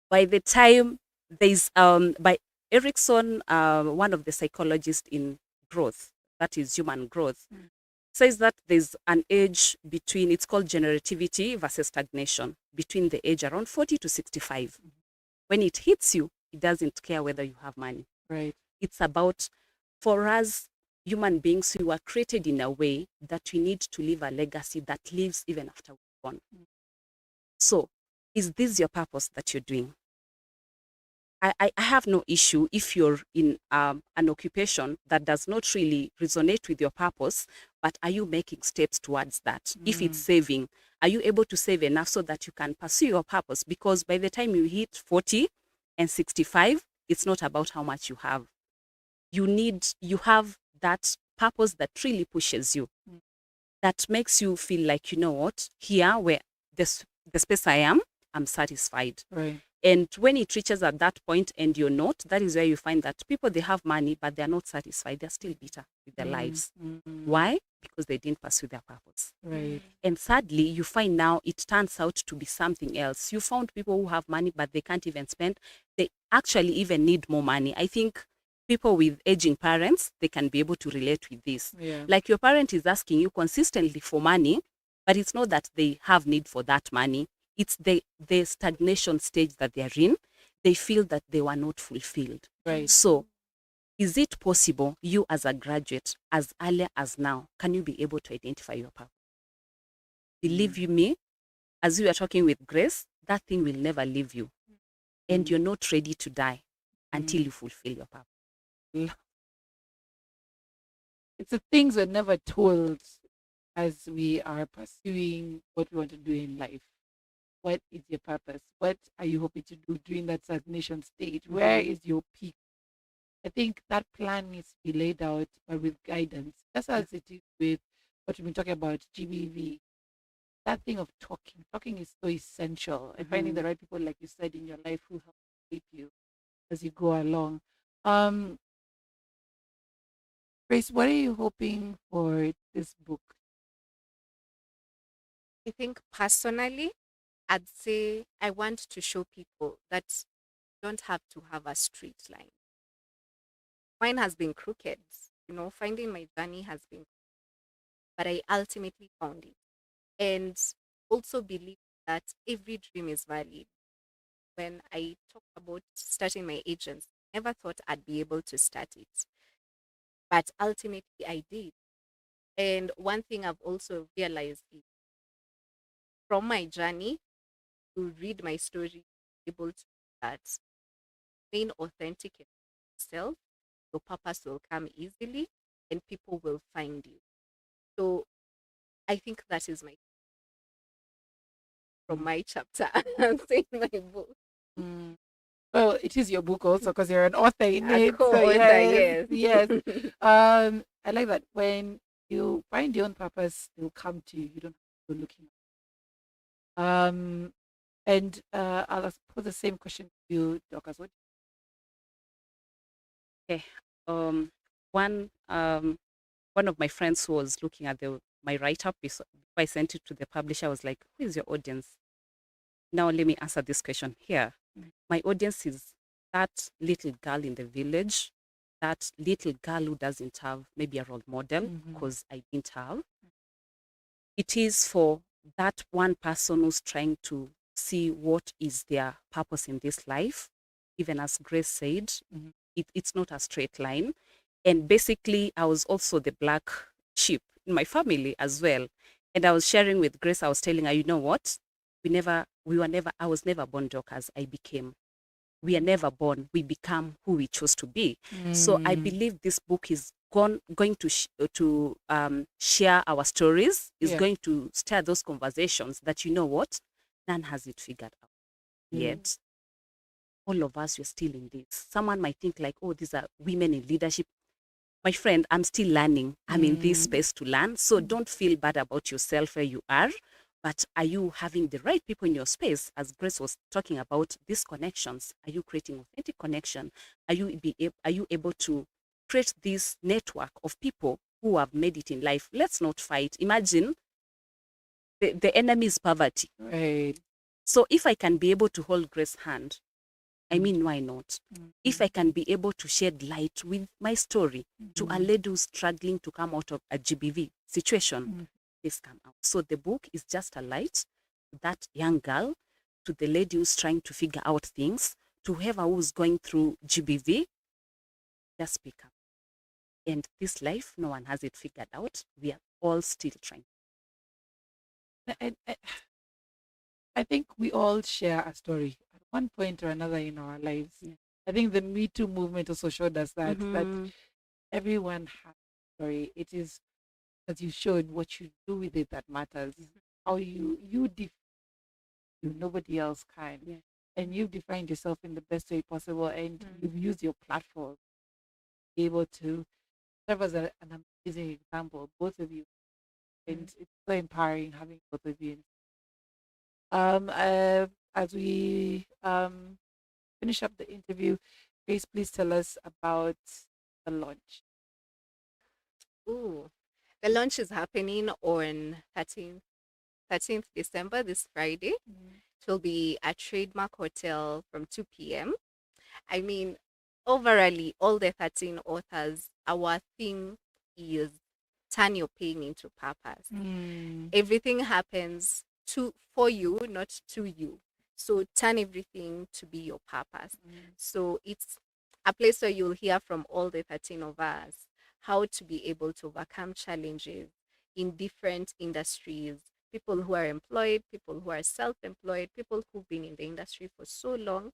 by the time there's by Erickson, one of the psychologists in growth, that is human growth, says that there's an age between, it's called generativity versus stagnation, between the age around 40 to 65. When it hits you, it doesn't care whether you have money. Right. It's about, for us human beings, we were created in a way that we need to leave a legacy that lives even after we're gone. So, is this your purpose that you're doing? I have no issue if you're in an occupation that does not really resonate with your purpose, but are you making steps towards that? If it's saving, are you able to save enough so that you can pursue your purpose? Because by the time you hit 40 and 65, it's not about how much you have. You have that purpose that really pushes you, that makes you feel like, you know what, here where the space I am, I'm satisfied. Right. And when it reaches at that point and you're not, that is where you find that people, they have money, but they're not satisfied. They're still bitter with their lives. Why? Because they didn't pursue their purpose. Right. And sadly, you find now it turns out to be something else. You found people who have money, but they can't even spend. They actually even need more money. I think people with aging parents, they can be able to relate with this. Yeah. Like your parent is asking you consistently for money, but it's not that they have need for that money. It's the stagnation stage that they're in. They feel that they were not fulfilled. Right. So, is it possible you as a graduate, as early as now, can you be able to identify your purpose? Believe you me, as we are talking with Grace, that thing will never leave you. And you're not ready to die until you fulfill your purpose. It's the things we're never told as we are pursuing what we want to do in life. What is your purpose? What are you hoping to do during that stagnation stage? Where is your peak? I think that plan needs to be laid out, but with guidance. That's as it is with what we've been talking about, GBV. That thing of talking is so essential. And finding the right people, like you said, in your life who help shape you as you go along. Grace, what are you hoping for this book? I think personally, I'd say I want to show people that you don't have to have a straight line. Mine has been crooked. Finding my journey has been, but I ultimately found it. And also believe that every dream is valid. When I talked about starting my agency, I never thought I'd be able to start it. But ultimately I did. And one thing I've also realized is from my journey, to read my story, able to that being authentic in yourself, your purpose will come easily and people will find you. So I think that is my from my chapter. I'm saying my book. Well, it is your book also because you're an author in A it. So co-author, yes, yes. yes. I like that when you find your own purpose, it will come to you. You don't have to go looking. And I'll pose the same question to you, Dorcas. What? Okay. One of my friends who was looking at my write-up before I sent it to the publisher was like, "Who is your audience?" Now let me answer this question here. My audience is that little girl in the village, that little girl who doesn't have maybe a role model because I didn't have. It is for that one person who's trying to see what is their purpose in this life. Even as Grace said, it's not a straight line. And basically, I was also the black sheep in my family as well. And I was sharing with Grace, I was telling her, you know what? I was never born Dorcas, I became. We are never born, we become who we chose to be. So I believe this book is going to share our stories, is going to stir those conversations that, you know what? None has it figured out yet. All of us, we're still in this. Someone might think like, oh, these are women in leadership. My friend, I'm still learning. I'm in this space to learn. So don't feel bad about yourself where you are. But are you having the right people in your space? As Grace was talking about these connections, are you creating authentic connection? Are you able to create this network of people who have made it in life? Let's not fight. Imagine the enemy is poverty. Right. So if I can be able to hold Grace's hand I mean, why not? If I can be able to shed light with my story to a lady who's struggling to come out of a GBV situation, this come out. So the book is just a light to that young girl, to the lady who's trying to figure out things, to whoever who's going through GBV, just speak up. And this life, no one has it figured out. We are all still trying. I think we all share a story at one point or another in our lives. Yeah. I think the Me Too movement also showed us that Mhm. everyone has a story. It is, as you showed, what you do with it that matters. How you define you, nobody else can. Yeah. And you've defined yourself in the best way possible, and you've used your platform to be able to serve as an amazing example, both of you. And it's so empowering having both of you. As we finish up the interview, Grace, please tell us about the launch. Ooh, the launch is happening on 13th December, this Friday. It will be at Trademark Hotel from 2 p.m. I mean, overall, all the 13 authors, our theme is turn your pain into purpose. Everything happens for you, not to you. So turn everything to be your purpose. So it's a place where you'll hear from all the 13 of us how to be able to overcome challenges in different industries. People who are employed, people who are self-employed, people who've been in the industry for so long.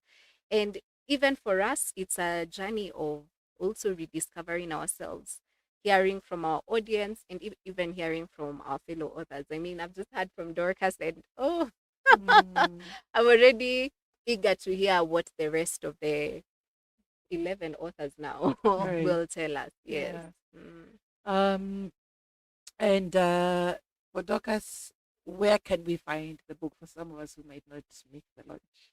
And even for us, it's a journey of also rediscovering ourselves, hearing from our audience, and even hearing from our fellow authors. I mean, I've just heard from Dorcas, and oh, I'm already eager to hear what the rest of the 11 authors now Right. will tell us. Yes. And for Dorcas, where can we find the book for some of us who might not make the launch?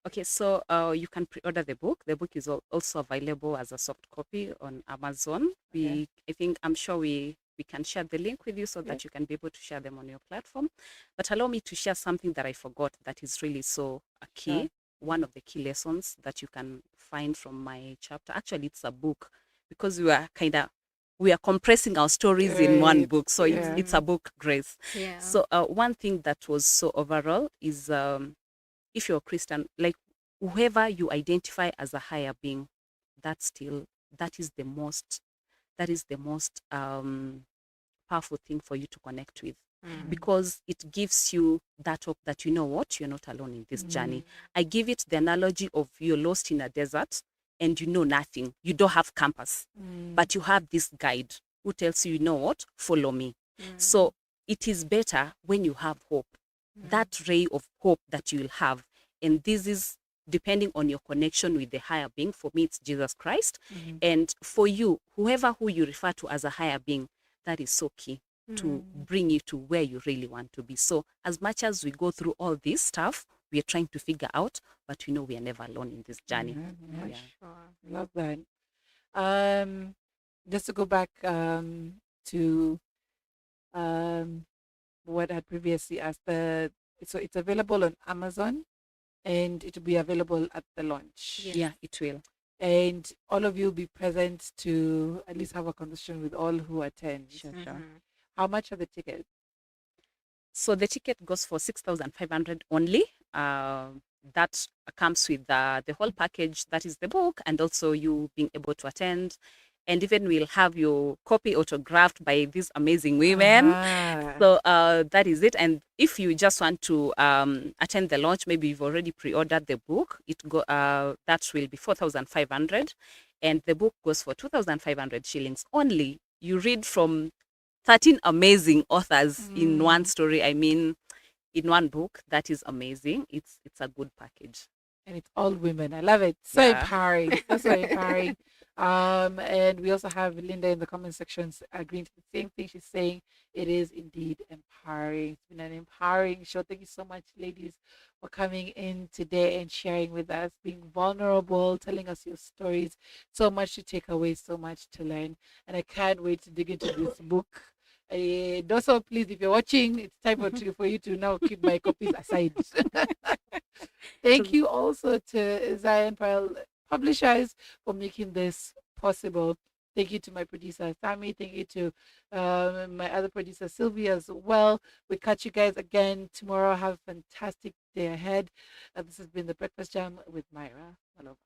Okay, so you can pre-order the book. The book is also available as a soft copy on Amazon. I'm sure we can share the link with you so that you can be able to share them on your platform. But allow me to share something that I forgot that is really so a key. Sure. One of the key lessons that you can find from my chapter. Actually, it's a book because we are compressing our stories in one Right. book. So it's a book, Grace. Yeah. So one thing that was so overall is if you're a Christian, like whoever you identify as a higher being, that is the most powerful thing for you to connect with, because it gives you that hope that you know what, you're not alone in this journey. I give it the analogy of you're lost in a desert and you know nothing. You don't have compass, but you have this guide who tells you, you know what, follow me. So it is better when you have hope, that ray of hope that you'll have. And this is depending on your connection with the higher being. For me, it's Jesus Christ. And for you, who you refer to as a higher being, that is so key to bring you to where you really want to be. So as much as we go through all this stuff, we are trying to figure out, but we know we are never alone in this journey. Yeah. Love that. Just to go back to what I had previously asked, so it's available on Amazon and it will be available at the launch. Yeah, it will. And all of you will be present to at least have a conversation with all who attend. Sure. How much are the tickets? So the ticket goes for 6,500 only. That comes with the whole package. That is the book, and also you being able to attend. And even we'll have your copy autographed by these amazing women. So that is it. And if you just want to attend the launch, maybe you've already pre-ordered the book, that will be 4,500, and the book goes for 2,500 shillings only. You read from 13 amazing authors in one story. I mean, in one book. That is amazing. It's a good package. And it's all women. I love it. So empowering. So empowering. And we also have Linda in the comment sections agreeing to the same thing. She's saying it is indeed empowering. It's been an empowering show. Thank you so much, ladies, for coming in today and sharing with us, being vulnerable, telling us your stories. So much to take away, so much to learn. And I can't wait to dig into this book Also, please, if you're watching, it's time for you to now keep my copies aside. Thank you also to Zion Pearl Publishers for making this possible. Thank you to my producer, Sammy. Thank you to my other producer, Sylvia, as well. We catch you guys again tomorrow. Have a fantastic day ahead. This has been the Breakfast Jam with Myra. Maloba.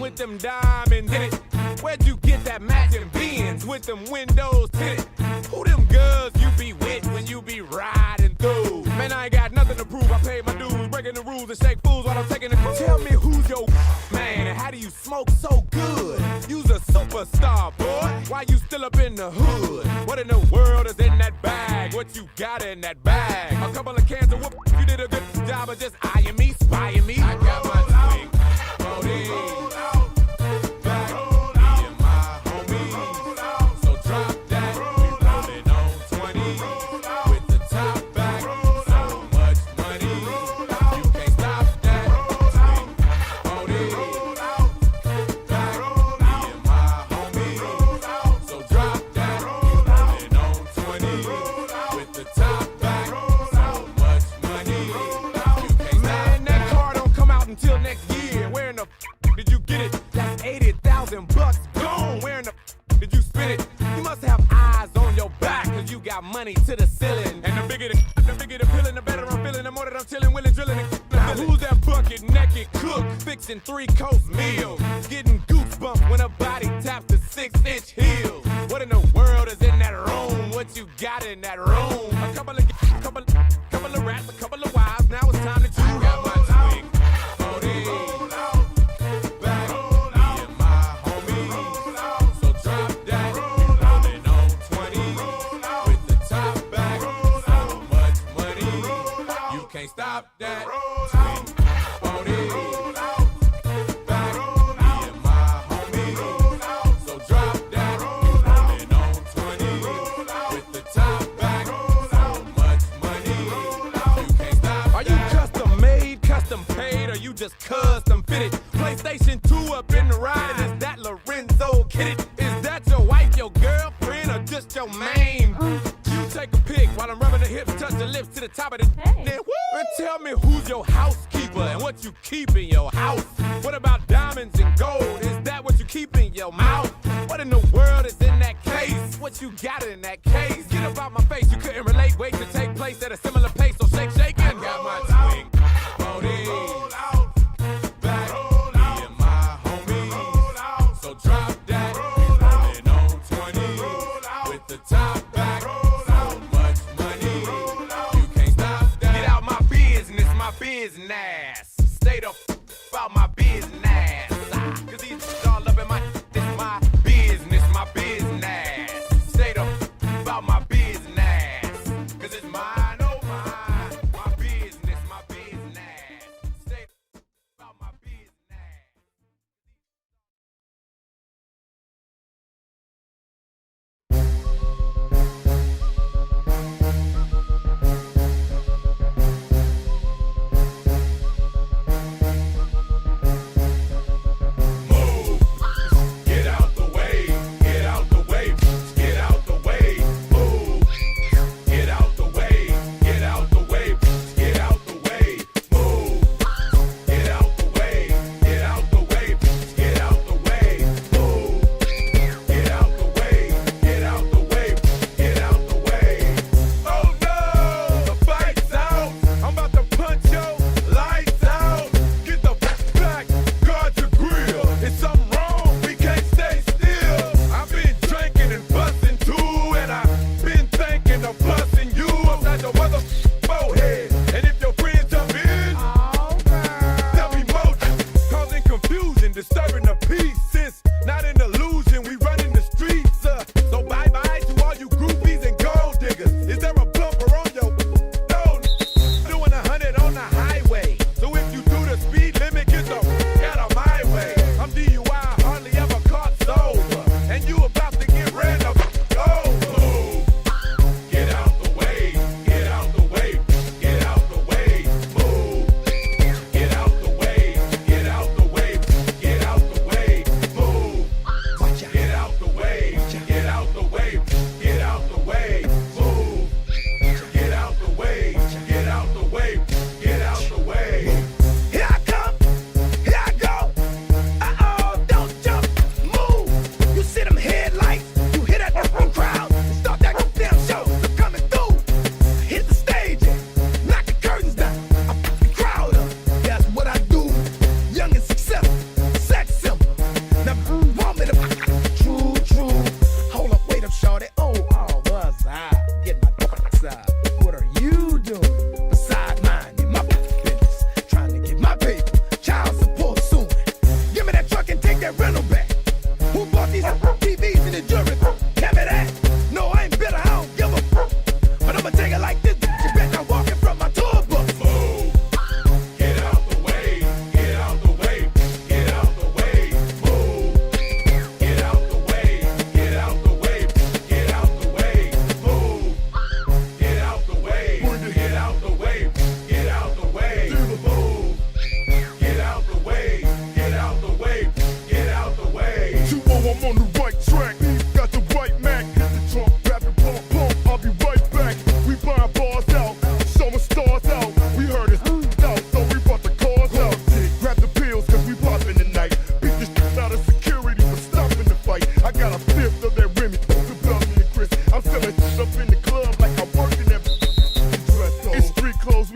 With them diamonds in it. Where'd you get that matching Benz with them windows tinted? Who them girls you be with when you be riding through? Man, I ain't got nothing to prove. I paid my dues, breaking the rules and shake fools while I'm taking the cruise. Tell me who's your man and how do you smoke so good? You's a superstar, boy. Why you still up in the hood? What in the world is in that bag? What you got in that bag? A couple of cans of whoop. You did a good job of just eyeing me, spying me. I got my swing. Money to the ceiling, and the bigger the feeling, the better I'm feeling. The more that I'm chilling, willing, drilling. Now who's that bucket naked cook fixing 3-course meals, getting goosebumps when a body taps the 6-inch heels? What in the world is in that room? What you got in that room? A couple of rats, a couple of wives. Now it's time to choose. I got my swing. Can't stop that swing. On it. Back me and my homies. So drop that. Rolling on 20 with the top back. So much money. You can't stop. Are you custom made, custom paid, or you just custom fitted? PlayStation 2 up in the ride, and is that Lorenzo kitted? Is that your wife, your girlfriend, or just your main? You take a pic while I'm rubbing the hips, touch the lips to the top of the then and tell me who's your housekeeper and what you keep in your house. What about diamonds and gold? Is that what you keep in your mouth? What in the world is in that case? What you got in that case? Get up out my face, you couldn't relate. Wait to take place at a similar pace, so shake, shake, and got my swing. On it. Back me and my homies. So drop that. Rolling on 20 with the top back. Business. Stay the about my business. Cause these all up in my business, my business. Stay the about my business. Cause it's mine, oh mine. My business, my business. Stay about my business.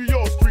your street.